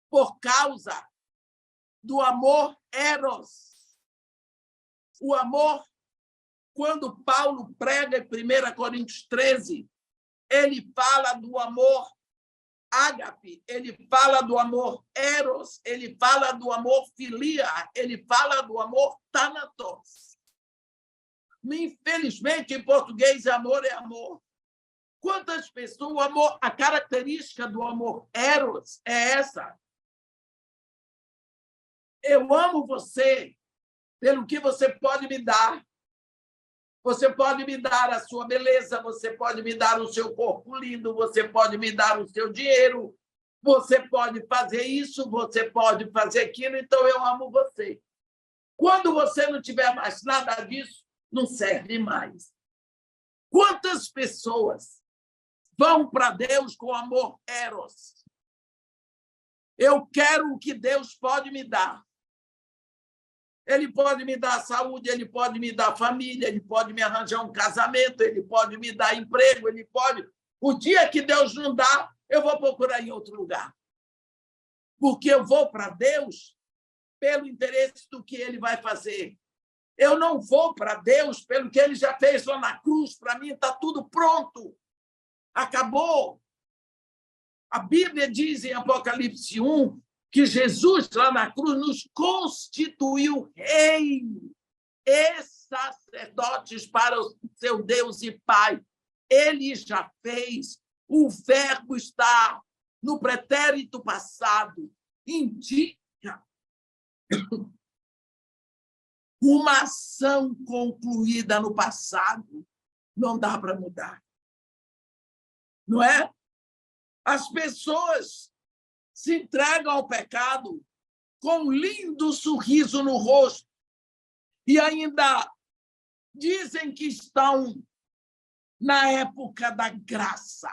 por causa do amor eros. O amor, quando Paulo prega em 1 Coríntios 13, ele fala do amor ágape, ele fala do amor eros, ele fala do amor filia, ele fala do amor thanatos. Infelizmente, em português, amor é amor. Quantas pessoas, o amor, a característica do amor eros é essa. Eu amo você pelo que você pode me dar. Você pode me dar a sua beleza, você pode me dar o seu corpo lindo, você pode me dar o seu dinheiro, você pode fazer isso, você pode fazer aquilo, então eu amo você. Quando você não tiver mais nada disso, não serve mais. Quantas pessoas vão para Deus com amor eros? Eu quero o que Deus pode me dar. Ele pode me dar saúde, ele pode me dar família, ele pode me arranjar um casamento, ele pode me dar emprego, ele pode... O dia que Deus não dá, eu vou procurar em outro lugar. Porque eu vou para Deus pelo interesse do que ele vai fazer. Eu não vou para Deus pelo que ele já fez lá na cruz. Para mim está tudo pronto. Acabou. A Bíblia diz em Apocalipse 1 que Jesus, lá na cruz, nos constituiu rei e sacerdotes para o seu Deus e Pai. Ele já fez. O verbo está no pretérito passado. Indica uma ação concluída no passado. Não dá para mudar. Não é? As pessoas se entregam ao pecado com um lindo sorriso no rosto e ainda dizem que estão na época da graça.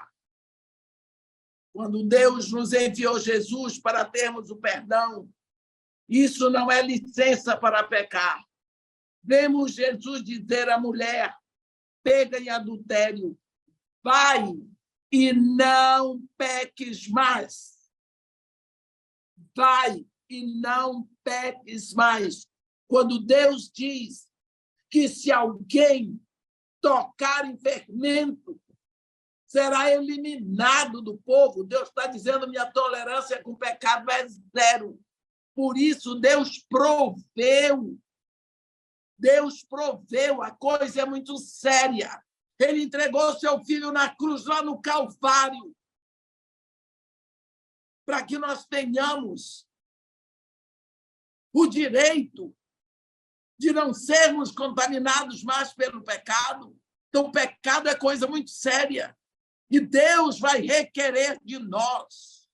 Quando Deus nos enviou Jesus para termos o perdão, isso não é licença para pecar. Vemos Jesus dizer à mulher, pega em adultério, vai e não peques mais. Vai e não peques mais. Quando Deus diz que se alguém tocar em fermento, será eliminado do povo. Deus está dizendo, minha tolerância com o pecado é zero. Por isso, Deus proveu. Deus proveu. A coisa é muito séria. Ele entregou seu filho na cruz, lá no Calvário, para que nós tenhamos o direito de não sermos contaminados mais pelo pecado. Então, o pecado é coisa muito séria. E Deus vai requerer de nós,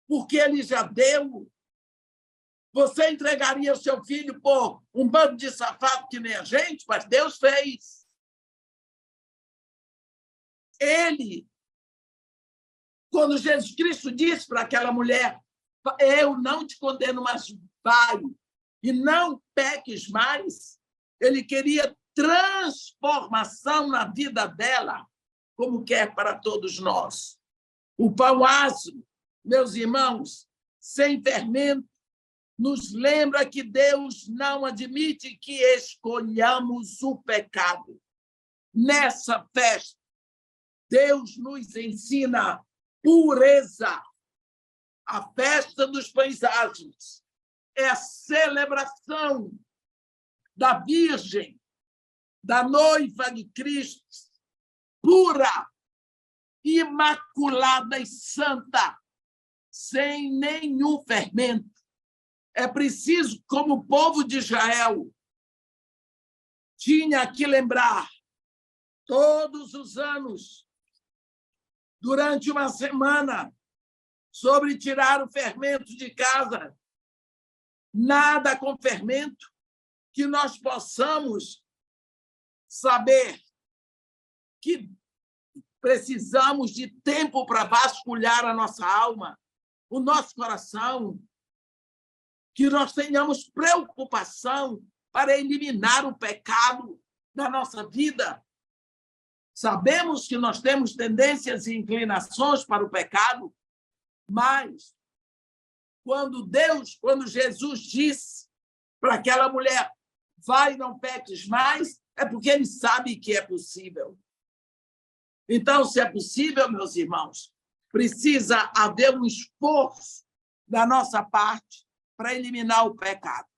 porque ele já deu. Você entregaria o seu filho por um bando de safado que nem a gente? Mas Deus fez. Ele, quando Jesus Cristo disse para aquela mulher, eu não te condeno, mas vai, e não peques mais, ele queria transformação na vida dela, como quer para todos nós. O pão ácido, meus irmãos, sem fermento, nos lembra que Deus não admite que escolhamos o pecado. Nessa festa, Deus nos ensina pureza. A festa dos pães ázimos é a celebração da Virgem, da noiva de Cristo, pura, imaculada e santa, sem nenhum fermento. É preciso, como o povo de Israel tinha que lembrar, todos os anos, durante uma semana, sobre tirar o fermento de casa. Nada com fermento, que nós possamos saber que precisamos de tempo para vasculhar a nossa alma, o nosso coração, que nós tenhamos preocupação para eliminar o pecado da nossa vida. Sabemos que nós temos tendências e inclinações para o pecado, mas quando Jesus disse para aquela mulher, vai e não peques mais, é porque ele sabe que é possível. Então, se é possível, meus irmãos, precisa haver um esforço da nossa parte para eliminar o pecado.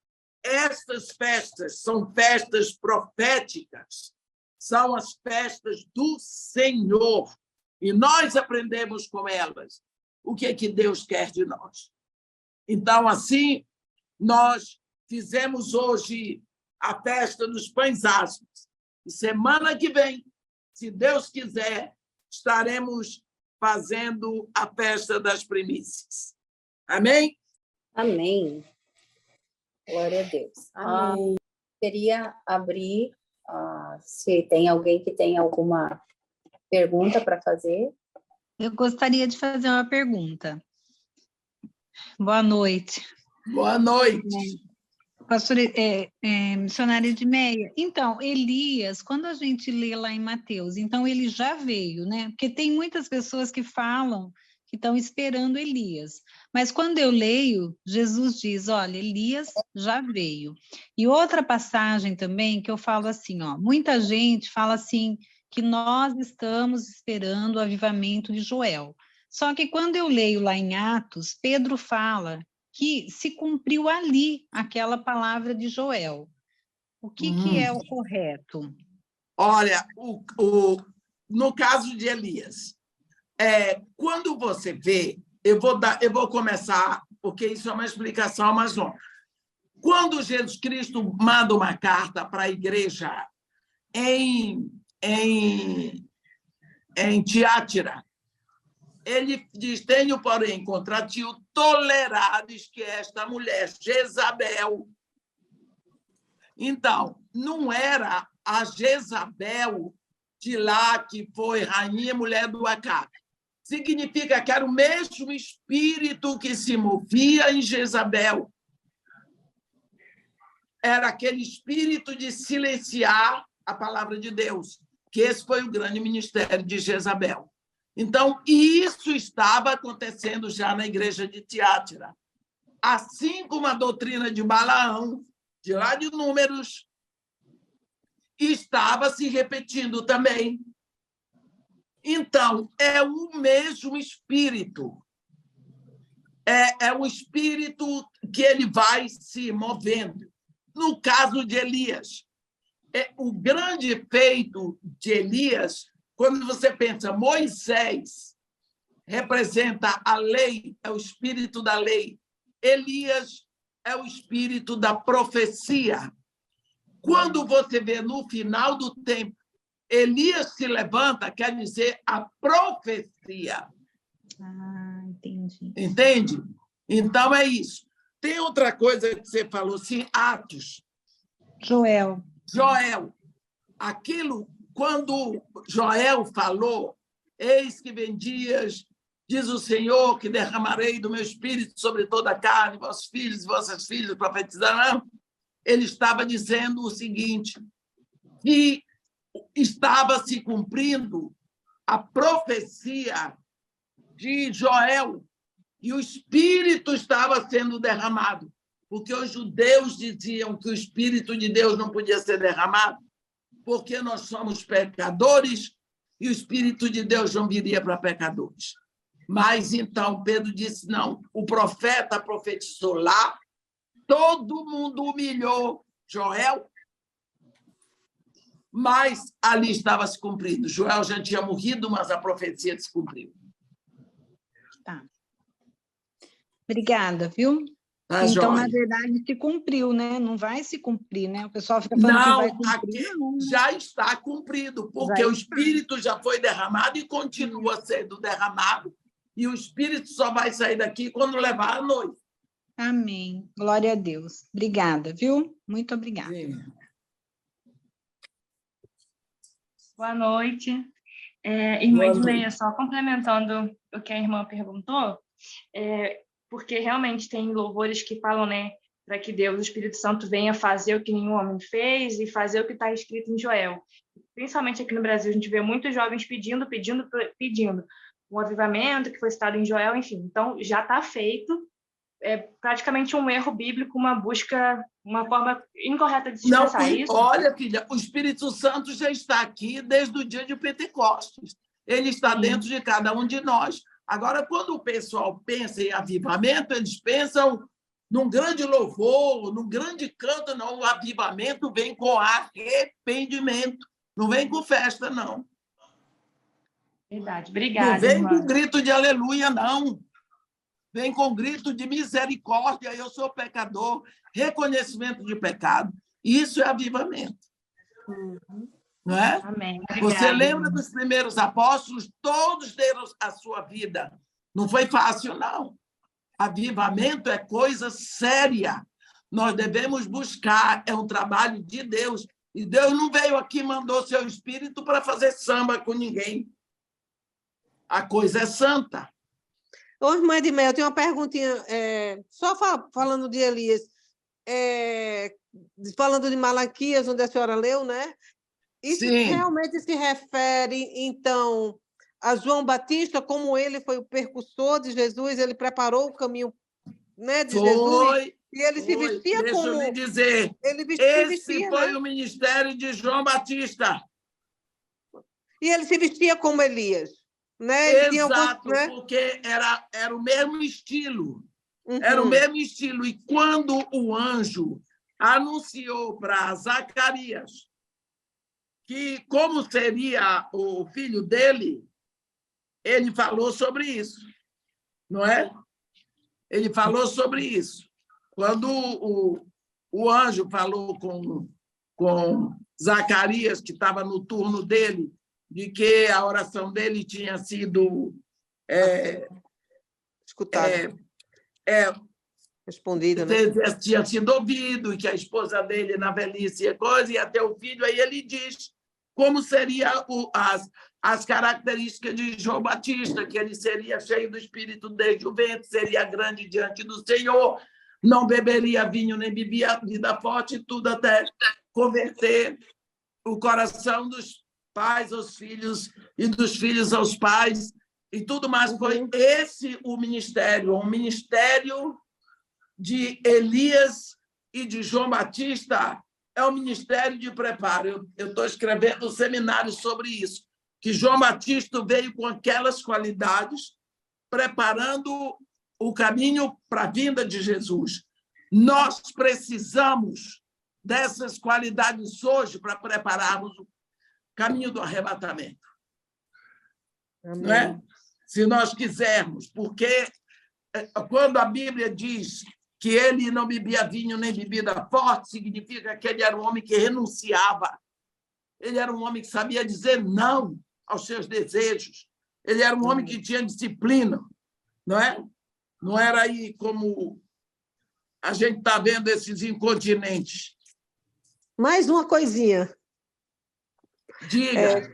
Estas festas são festas proféticas, são as festas do Senhor, e nós aprendemos com elas o que é que Deus quer de nós. Então, assim, nós fizemos hoje a festa dos pães ázimos. E semana que vem, se Deus quiser, estaremos fazendo a festa das primícias. Amém? Amém. Glória a Deus. Amém. Queria abrir, se tem alguém que tem alguma pergunta para fazer. Eu gostaria de fazer uma pergunta. Boa noite. Boa noite. Pastora, missionária Edmeia. Então, Elias, quando a gente lê lá em Mateus, então ele já veio, né? Porque tem muitas pessoas que falam que estão esperando Elias. Mas quando eu leio, Jesus diz, olha, Elias já veio. E outra passagem também que eu falo assim, ó, muita gente fala assim, que nós estamos esperando o avivamento de Joel. Só que quando eu leio lá em Atos, Pedro fala que se cumpriu ali aquela palavra de Joel. O que é o correto? Olha, no caso de Elias, quando você vê, eu vou começar, porque isso é uma explicação mais longa. Quando Jesus Cristo manda uma carta para a igreja em Tiátira, ele diz, tenho, porém, contra ti o tolerares que esta mulher, Jezabel. Então, não era a Jezabel de lá que foi rainha e mulher do Acabe. Significa que era o mesmo espírito que se movia em Jezabel. Era aquele espírito de silenciar a palavra de Deus, que esse foi o grande ministério de Jezabel. Então, isso estava acontecendo já na igreja de Tiátira. Assim como a doutrina de Balaão, de lá de Números, estava se repetindo também. Então, é o mesmo espírito. É o espírito que ele vai se movendo. No caso de Elias, o grande feito de Elias, quando você pensa, Moisés representa a lei, é o espírito da lei. Elias é o espírito da profecia. Quando você vê no final do tempo, Elias se levanta, quer dizer a profecia. Entendi. Entende? Então, é isso. Tem outra coisa que você falou, assim, Atos. Joel. Aquilo, quando Joel falou, eis que vem dias, diz o Senhor, que derramarei do meu espírito sobre toda a carne, vossos filhos e vossas filhas profetizarão. Ele estava dizendo o seguinte, que estava se cumprindo a profecia de Joel, e o Espírito estava sendo derramado, porque os judeus diziam que o Espírito de Deus não podia ser derramado, porque nós somos pecadores e o Espírito de Deus não viria para pecadores. Mas então Pedro disse, não, o profeta profetizou lá, todo mundo humilhou Joel, mas ali estava se cumprindo. Joel já tinha morrido, mas a profecia se cumpriu. Tá. Obrigada, viu? Tá, então, joia. na verdade, se cumpriu, né? Não vai se cumprir, né? O pessoal fica falando que vai cumprir. Não, já está cumprido, porque o Espírito já foi derramado e continua sendo derramado, e o Espírito só vai sair daqui quando levar a noite. Amém. Glória a Deus. Obrigada, viu? Muito obrigada. Sim. Boa noite. Irmã Edmeia, só complementando o que a irmã perguntou, porque realmente tem louvores que falam, né, para que Deus, o Espírito Santo, venha fazer o que nenhum homem fez e fazer o que está escrito em Joel. Principalmente aqui no Brasil, a gente vê muitos jovens pedindo um avivamento que foi citado em Joel, enfim. Então, já está feito. É praticamente um erro bíblico, uma busca, uma forma incorreta de se expressar isso. Olha, filha, o Espírito Santo já está aqui desde o dia de Pentecostes. Ele está dentro de cada um de nós. Agora, quando o pessoal pensa em avivamento, eles pensam num grande louvor, num grande canto. Não, o avivamento vem com arrependimento. Não vem com festa, não. Verdade, obrigada, não vem irmã. com grito de aleluia, não. Vem com grito de misericórdia, eu sou pecador, reconhecimento de pecado. Isso é avivamento. não é? Amém. Você Obrigada. lembra dos primeiros apóstolos? Todos deram a sua vida. Não foi fácil, não. Avivamento é coisa séria. Nós devemos buscar, é um trabalho de Deus. E Deus não veio aqui e mandou seu espírito para fazer samba com ninguém. A coisa é santa. Ô, irmã Edmeia, eu tenho uma perguntinha, só falando de Elias, falando de Malaquias, onde a senhora leu, né? Isso Sim. realmente se refere, então, a João Batista, como ele foi o percussor de Jesus, ele preparou o caminho, né, de Jesus, e ele se vestia Deixa como... eu lhe dizer, esse foi, né, o ministério de João Batista. E ele se vestia como Elias, né? Ele Exato, tinha, né? porque era o mesmo estilo. Uhum. Era o mesmo estilo. E quando o anjo anunciou para Zacarias que como seria o filho dele, ele falou sobre isso, não é? Ele falou sobre isso. Quando o anjo falou com Zacarias, que estava no turno dele, de que a oração dele tinha sido escutada, respondida, né? Tinha sido ouvido, e que a esposa dele, na velhice e coisa, ia ter o filho, aí ele diz como seriam as características de João Batista, que ele seria cheio do Espírito desde o ventre, seria grande diante do Senhor, não beberia vinho nem bebia vida forte, tudo até converter o coração dos pais aos filhos e dos filhos aos pais, e tudo mais. Foi esse o ministério de Elias e de João Batista, é o ministério de preparo. Eu estou escrevendo um seminário sobre isso, que João Batista veio com aquelas qualidades, preparando o caminho para a vinda de Jesus. Nós precisamos dessas qualidades hoje para prepararmos o caminho do arrebatamento. Amém. Não é? Se nós quisermos, porque quando a Bíblia diz que ele não bebia vinho nem bebida forte, significa que ele era um homem que renunciava. Ele era um homem que sabia dizer não aos seus desejos. Ele era um homem que tinha disciplina, não é? Não era aí como a gente está vendo esses incontinentes. Mais uma coisinha. Diga.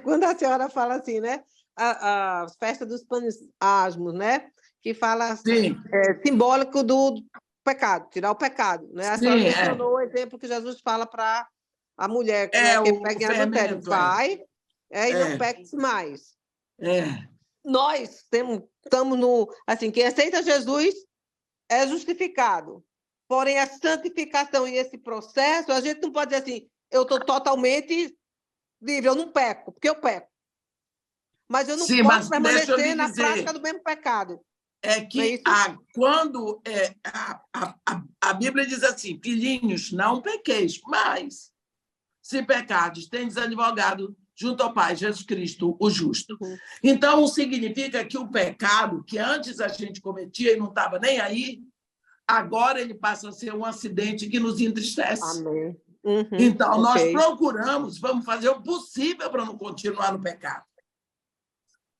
Quando a senhora fala assim, né? A festa dos panos asmos, né? Que fala simbólico do pecado, tirar o pecado, né? A senhora mencionou o exemplo que Jesus fala para a mulher que pega em adultério, vai e não peques mais. Nós estamos no... Assim, quem aceita Jesus é justificado. Porém, a santificação e esse processo, a gente não pode dizer assim, eu estou totalmente livre, eu não peco, porque eu peco. Mas eu não posso permanecer na prática do mesmo pecado. É que quando a Bíblia diz assim, filhinhos, não pequeis, mas se pecardes, tendes advogado junto ao Pai, Jesus Cristo, o justo. Então, significa que o pecado, que antes a gente cometia e não estava nem aí, agora ele passa a ser um acidente que nos entristece. Amém. Então, nós procuramos, vamos fazer o possível para não continuar no pecado.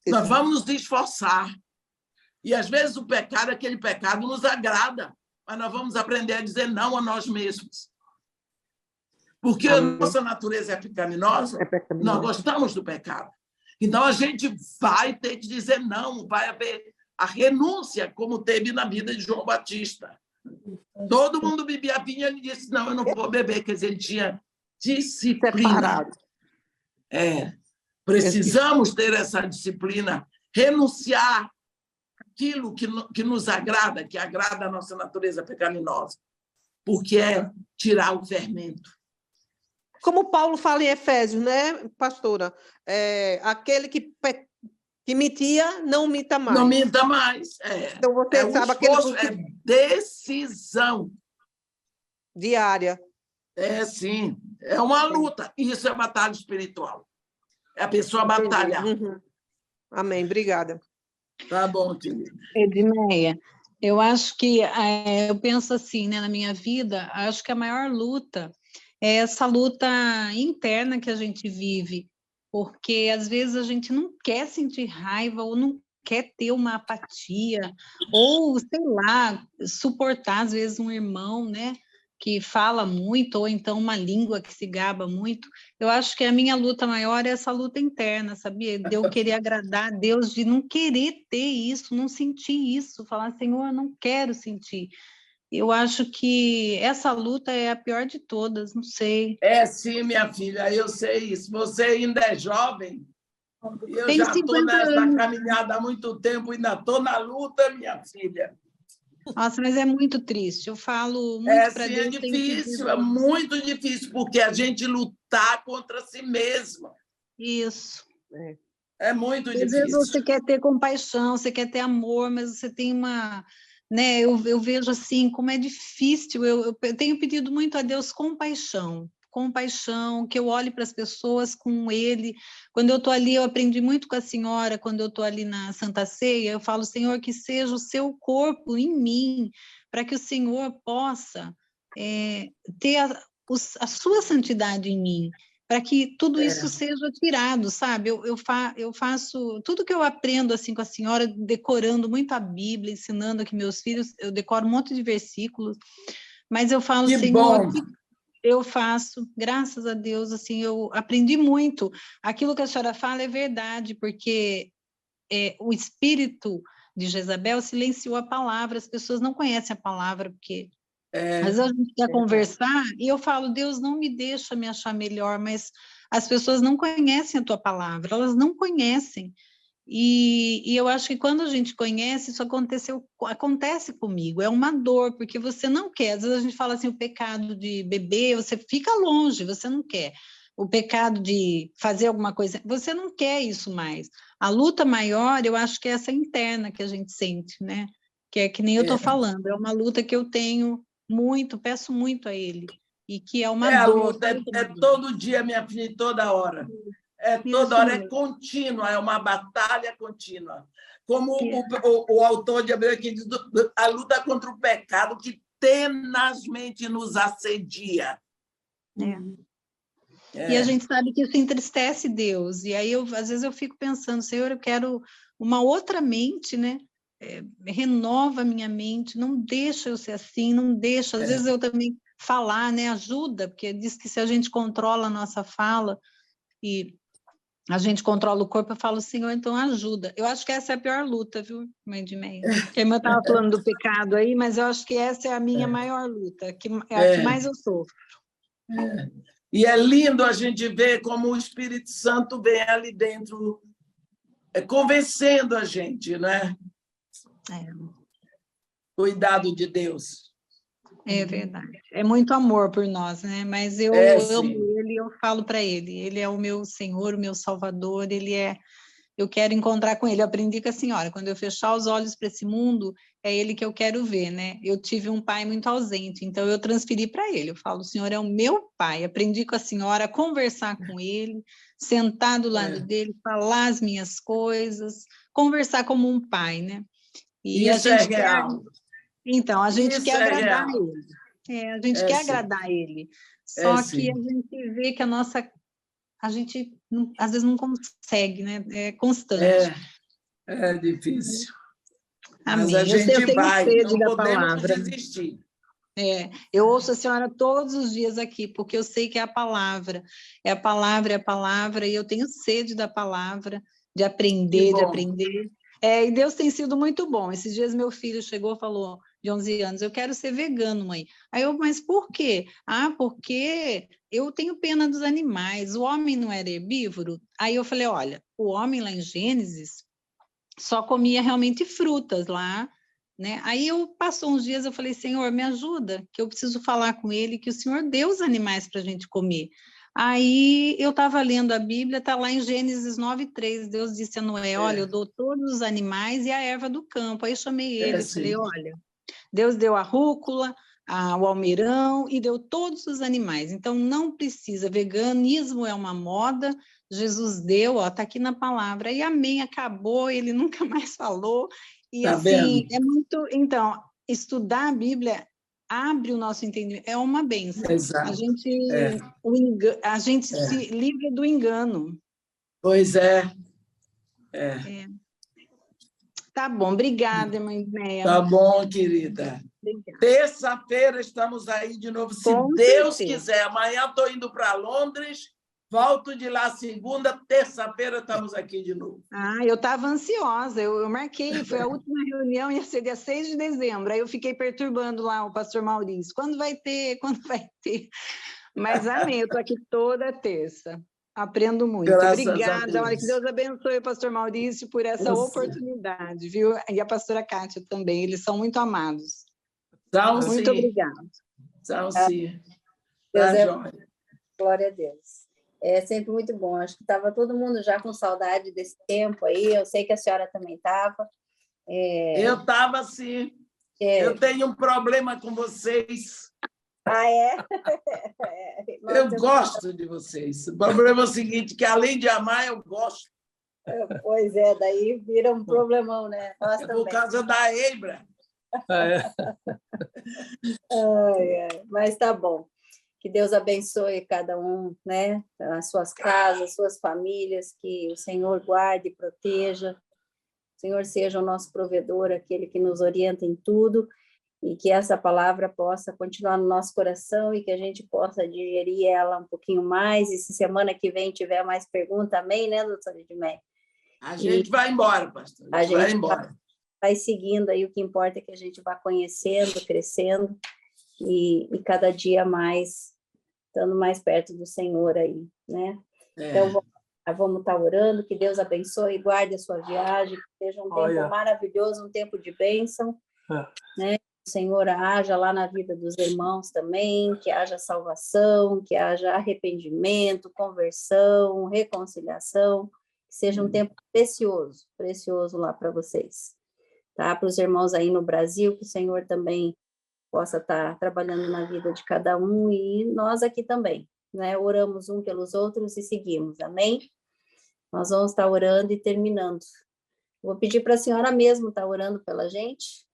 Nós vamos nos esforçar. E, às vezes, o pecado, aquele pecado nos agrada, mas nós vamos aprender a dizer não a nós mesmos. Porque a nossa natureza é pecaminosa, nós gostamos do pecado. Então, a gente vai ter que dizer não, vai haver a renúncia, como teve na vida de João Batista. Todo mundo bebia vinho e ele disse, não, eu não vou beber, quer dizer, ele tinha disciplina. Precisamos ter essa disciplina, renunciar aquilo que nos agrada, que agrada a nossa natureza pecaminosa, porque é tirar o fermento. Como Paulo fala em Efésios, né, pastora? Aquele que mentia, não minta mais. Não minta mais. Então, você sabe esforço, é decisão. Diária. Sim. É uma luta. Isso é batalha espiritual. É a pessoa batalhar. Amém. Obrigada. Tá bom, querida. Edmeia, eu acho que, eu penso assim, né, na minha vida, acho que a maior luta é essa luta interna que a gente vive, porque às vezes a gente não quer sentir raiva ou não quer ter uma apatia, ou, sei lá, suportar às vezes um irmão, né, que fala muito, ou então uma língua que se gaba muito. Eu acho que a minha luta maior é essa luta interna, sabia? De eu querer agradar a Deus, de não querer ter isso, não sentir isso, falar, Senhor, eu não quero sentir. Eu acho que essa luta é a pior de todas, não sei. É sim, minha filha, eu sei isso. Você ainda é jovem, e eu Tenho já estou 50 nessa anos. caminhada há muito tempo, ainda estou na luta, minha filha. Nossa, mas é muito triste. Eu falo muito É para sim, é Deus. Tenho difícil, é pedido muito difícil, porque a gente lutar contra si mesma isso. é muito Às vezes difícil. você quer ter compaixão, você quer ter amor, mas você tem uma, né? Eu vejo assim como é difícil. Eu tenho pedido muito a Deus compaixão, compaixão, que eu olhe para as pessoas com Ele. Quando eu estou ali, eu aprendi muito com a senhora. Quando eu estou ali na Santa Ceia, eu falo, Senhor, que seja o Seu corpo em mim, para que o Senhor possa ter a Sua santidade em mim, para que tudo isso seja tirado, sabe? Eu faço tudo que eu aprendo assim com a senhora, decorando muito a Bíblia, ensinando aqui meus filhos, eu decoro um monte de versículos, mas eu falo, Que Senhor, bom! eu faço, graças a Deus, assim, eu aprendi muito. Aquilo que a senhora fala é verdade, porque o espírito de Jezabel silenciou a palavra, as pessoas não conhecem a palavra, porque às vezes a gente quer conversar e eu falo, Deus, não me deixa me achar melhor, mas as pessoas não conhecem a tua palavra, elas não conhecem. E eu acho que quando a gente conhece, isso acontece comigo, é uma dor, porque você não quer. Às vezes a gente fala assim, o pecado de beber, você fica longe, você não quer. O pecado de fazer alguma coisa, você não quer isso mais. A luta maior, eu acho que é essa interna que a gente sente, né? Que é que nem eu estou falando, é uma luta que eu tenho muito, peço muito a ele, e que é uma A dor. luta, é todo dia, minha filha, toda hora. É toda Isso hora, é mesmo. contínua, é uma batalha contínua. Como o autor de Hebreu aqui diz, a luta contra o pecado que tenazmente nos assedia. E a gente sabe que isso entristece Deus. E aí, às vezes, eu fico pensando, Senhor, eu quero uma outra mente, né? Renova a minha mente, não deixa eu ser assim, não deixa. Às vezes eu também falar, né? Ajuda, porque diz que se a gente controla a nossa fala e a gente controla o corpo, eu falo, Senhor, então ajuda. Eu acho que essa é a pior luta, viu, mãe de meia? Porque a irmã estava falando do pecado aí, mas eu acho que essa é a minha maior luta, que é a que mais eu sofro. E é lindo a gente ver como o Espírito Santo vem ali dentro, convencendo a gente, né? Cuidado de Deus. É verdade. É muito amor por nós, né? Mas eu amo ele, eu falo para ele. Ele é o meu Senhor, o meu Salvador, eu quero encontrar com ele. Eu aprendi com a senhora, quando eu fechar os olhos para esse mundo, é ele que eu quero ver, né? Eu tive um pai muito ausente, então eu transferi para ele. Eu falo, o senhor é o meu pai. Aprendi com a senhora a conversar com ele, sentar do lado dele, falar as minhas coisas, conversar como um pai, né? E Isso a gente real. Então, a gente Isso quer agradar real. ele. A gente quer agradar ele. Só que a gente vê que a gente às vezes não consegue, né? É constante. É difícil. Amém. Mas a gente eu tenho vai, sede não da podemos palavra. desistir. Eu ouço a senhora todos os dias aqui, porque eu sei que é a palavra, é a palavra, é a palavra, e eu tenho sede da palavra, de aprender, de aprender. E Deus tem sido muito bom. Esses dias meu filho chegou e falou, de 11 anos, eu quero ser vegano, mãe. Aí eu, mas por quê? Porque eu tenho pena dos animais, o homem não era herbívoro? Aí eu falei, olha, o homem lá em Gênesis só comia realmente frutas lá, né? Aí passou uns dias, eu falei, Senhor, me ajuda, que eu preciso falar com ele, que o Senhor deu os animais para a gente comer. Aí eu estava lendo a Bíblia, está lá em Gênesis 9:3, Deus disse a Noé, olha, eu dou todos os animais e a erva do campo. Aí eu chamei ele, falei, olha, Deus deu a rúcula, o almeirão e deu todos os animais. Então, não precisa, veganismo é uma moda, Jesus deu, está aqui na palavra. E amém, acabou, ele nunca mais falou. E assim, é muito... Então, estudar a Bíblia abre o nosso entendimento, é uma bênção. Exato. A gente se livra do engano. Pois é. Tá bom, obrigada, irmã Edmeia. Tá bom, querida. Obrigada. Terça-feira estamos aí de novo, se Com Deus certeza. quiser. Amanhã estou indo para Londres, volto de lá segunda, terça-feira estamos aqui de novo. Eu estava ansiosa, eu marquei, foi a última reunião, ia ser dia 6 de dezembro, aí eu fiquei perturbando lá o pastor Maurício, quando vai ter? Mas amém, eu estou aqui toda terça, aprendo muito. Graças Obrigada, a olha, que Deus abençoe o pastor Maurício por essa oportunidade, viu? E a pastora Kátia também, eles são muito amados. São Muito sim. obrigada. São sim. Deus é Joia. Glória a Deus. É sempre muito bom. Acho que estava todo mundo já com saudade desse tempo aí. Eu sei que a senhora também estava. Eu estava, sim. Eu tenho um problema com vocês. Ah, é? Eu gosto de vocês. O problema é o seguinte, que além de amar, eu gosto. Pois é, daí vira um problemão, né? Nós É também. por causa da Eibra. Mas tá bom. Que Deus abençoe cada um, né? As suas casas, as suas famílias, que o Senhor guarde e proteja. O Senhor seja o nosso provedor, aquele que nos orienta em tudo, e que essa palavra possa continuar no nosso coração e que a gente possa digerir ela um pouquinho mais. E se semana que vem tiver mais pergunta, amém, né, doutora Edmeia? A gente vai embora, pastor. A gente vai embora. Vai seguindo aí, o que importa é que a gente vá conhecendo, crescendo e cada dia mais, estando mais perto do Senhor aí, né? Então, vamos estar orando, que Deus abençoe e guarde a sua viagem, que seja um tempo maravilhoso, um tempo de bênção, né? O Senhor haja lá na vida dos irmãos também, que haja salvação, que haja arrependimento, conversão, reconciliação, que seja um tempo precioso, precioso lá para vocês. Tá? Para os irmãos aí no Brasil, que o Senhor também possa estar trabalhando na vida de cada um e nós aqui também, né? Oramos um pelos outros e seguimos, amém? Nós vamos estar orando e terminando. Vou pedir para a senhora mesmo estar orando pela gente.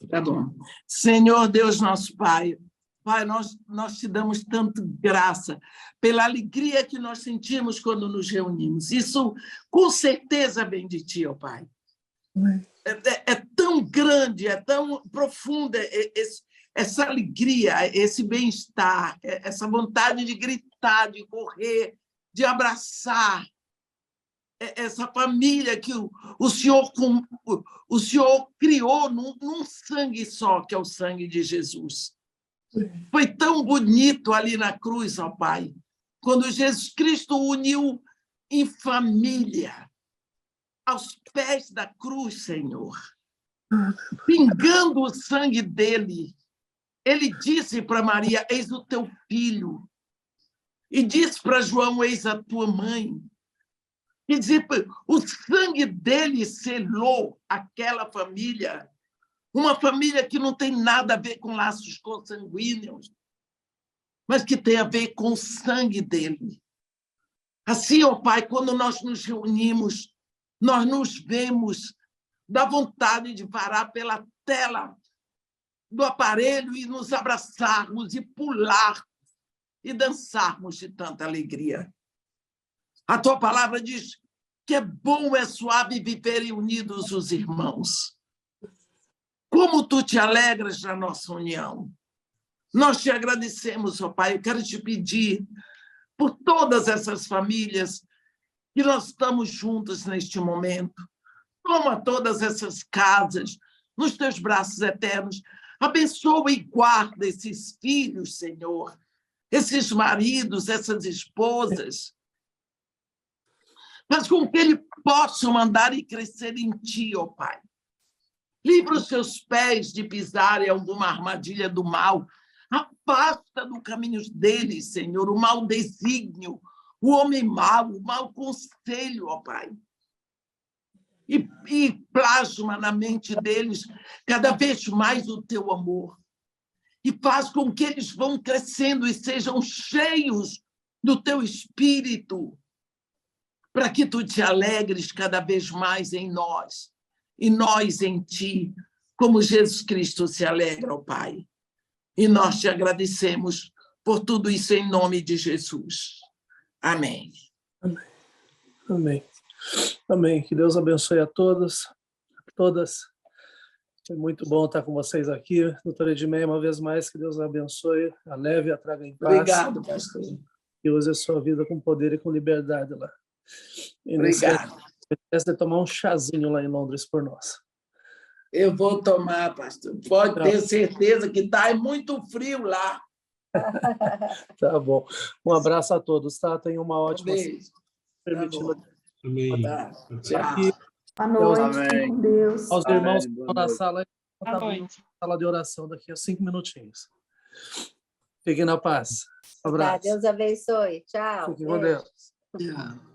Tá bom. Senhor Deus, nosso Pai, Pai, nós te damos tanto graça pela alegria que nós sentimos quando nos reunimos. Isso, com certeza, vem de ti, ó Pai. É tão grande, é tão profunda essa alegria, esse bem-estar, essa vontade de gritar, de correr, de abraçar essa família que o Senhor criou num sangue só, que é o sangue de Jesus. Foi tão bonito ali na cruz, ó Pai, quando Jesus Cristo uniu em família, aos pés da cruz, Senhor, pingando o sangue dele. Ele disse para Maria, eis o teu filho. E disse para João, eis a tua mãe. Quer dizer, o sangue dele selou aquela família, uma família que não tem nada a ver com laços consanguíneos, mas que tem a ver com o sangue dele. Assim, ó Pai, quando nós nos reunimos, nós nos vemos, dá vontade de parar pela tela do aparelho e nos abraçarmos e pular e dançarmos de tanta alegria. A tua palavra diz que é bom, é suave viverem unidos os irmãos. Como tu te alegras na nossa união. Nós te agradecemos, ó Pai. Eu quero te pedir por todas essas famílias que nós estamos juntos neste momento. Toma todas essas casas nos teus braços eternos. Abençoa e guarda esses filhos, Senhor, esses maridos, essas esposas. Mas com que eles possam andar e crescer em ti, ó Pai. Livra os seus pés de pisar em alguma armadilha do mal. Afasta do caminho deles, Senhor, o mau desígnio, o homem mau, o mau conselho, ó Pai. E plasma na mente deles cada vez mais o teu amor. E faz com que eles vão crescendo e sejam cheios do teu espírito, para que tu te alegres cada vez mais em nós, e nós em ti, como Jesus Cristo se alegra, ó Pai. E nós te agradecemos por tudo isso em nome de Jesus. Amém. Amém. Amém. Amém. Que Deus abençoe a todos, a todas. Foi muito bom estar com vocês aqui. Doutora Edmeia, uma vez mais, que Deus a abençoe, a leve, a traga em paz. Obrigado, pastor. E use a sua vida com poder e com liberdade lá. E Obrigado. Não esquece de tomar um chazinho lá em Londres por nós. Eu vou tomar, pastor. Pode ter certeza que está muito frio lá. Tá bom. Um abraço a todos, tá? Tenham uma ótima beijo. permitindo. Tá Amém. tá. Tchau. Aqui, Boa noite, Amém. com Deus. aos irmãos que Amém. estão na sala, Boa noite. sala de oração daqui a 5 minutinhos. Fiquem na paz. Um Tá, abraço. Deus abençoe. Tchau. Fiquem com Beijo. Deus. Tchau.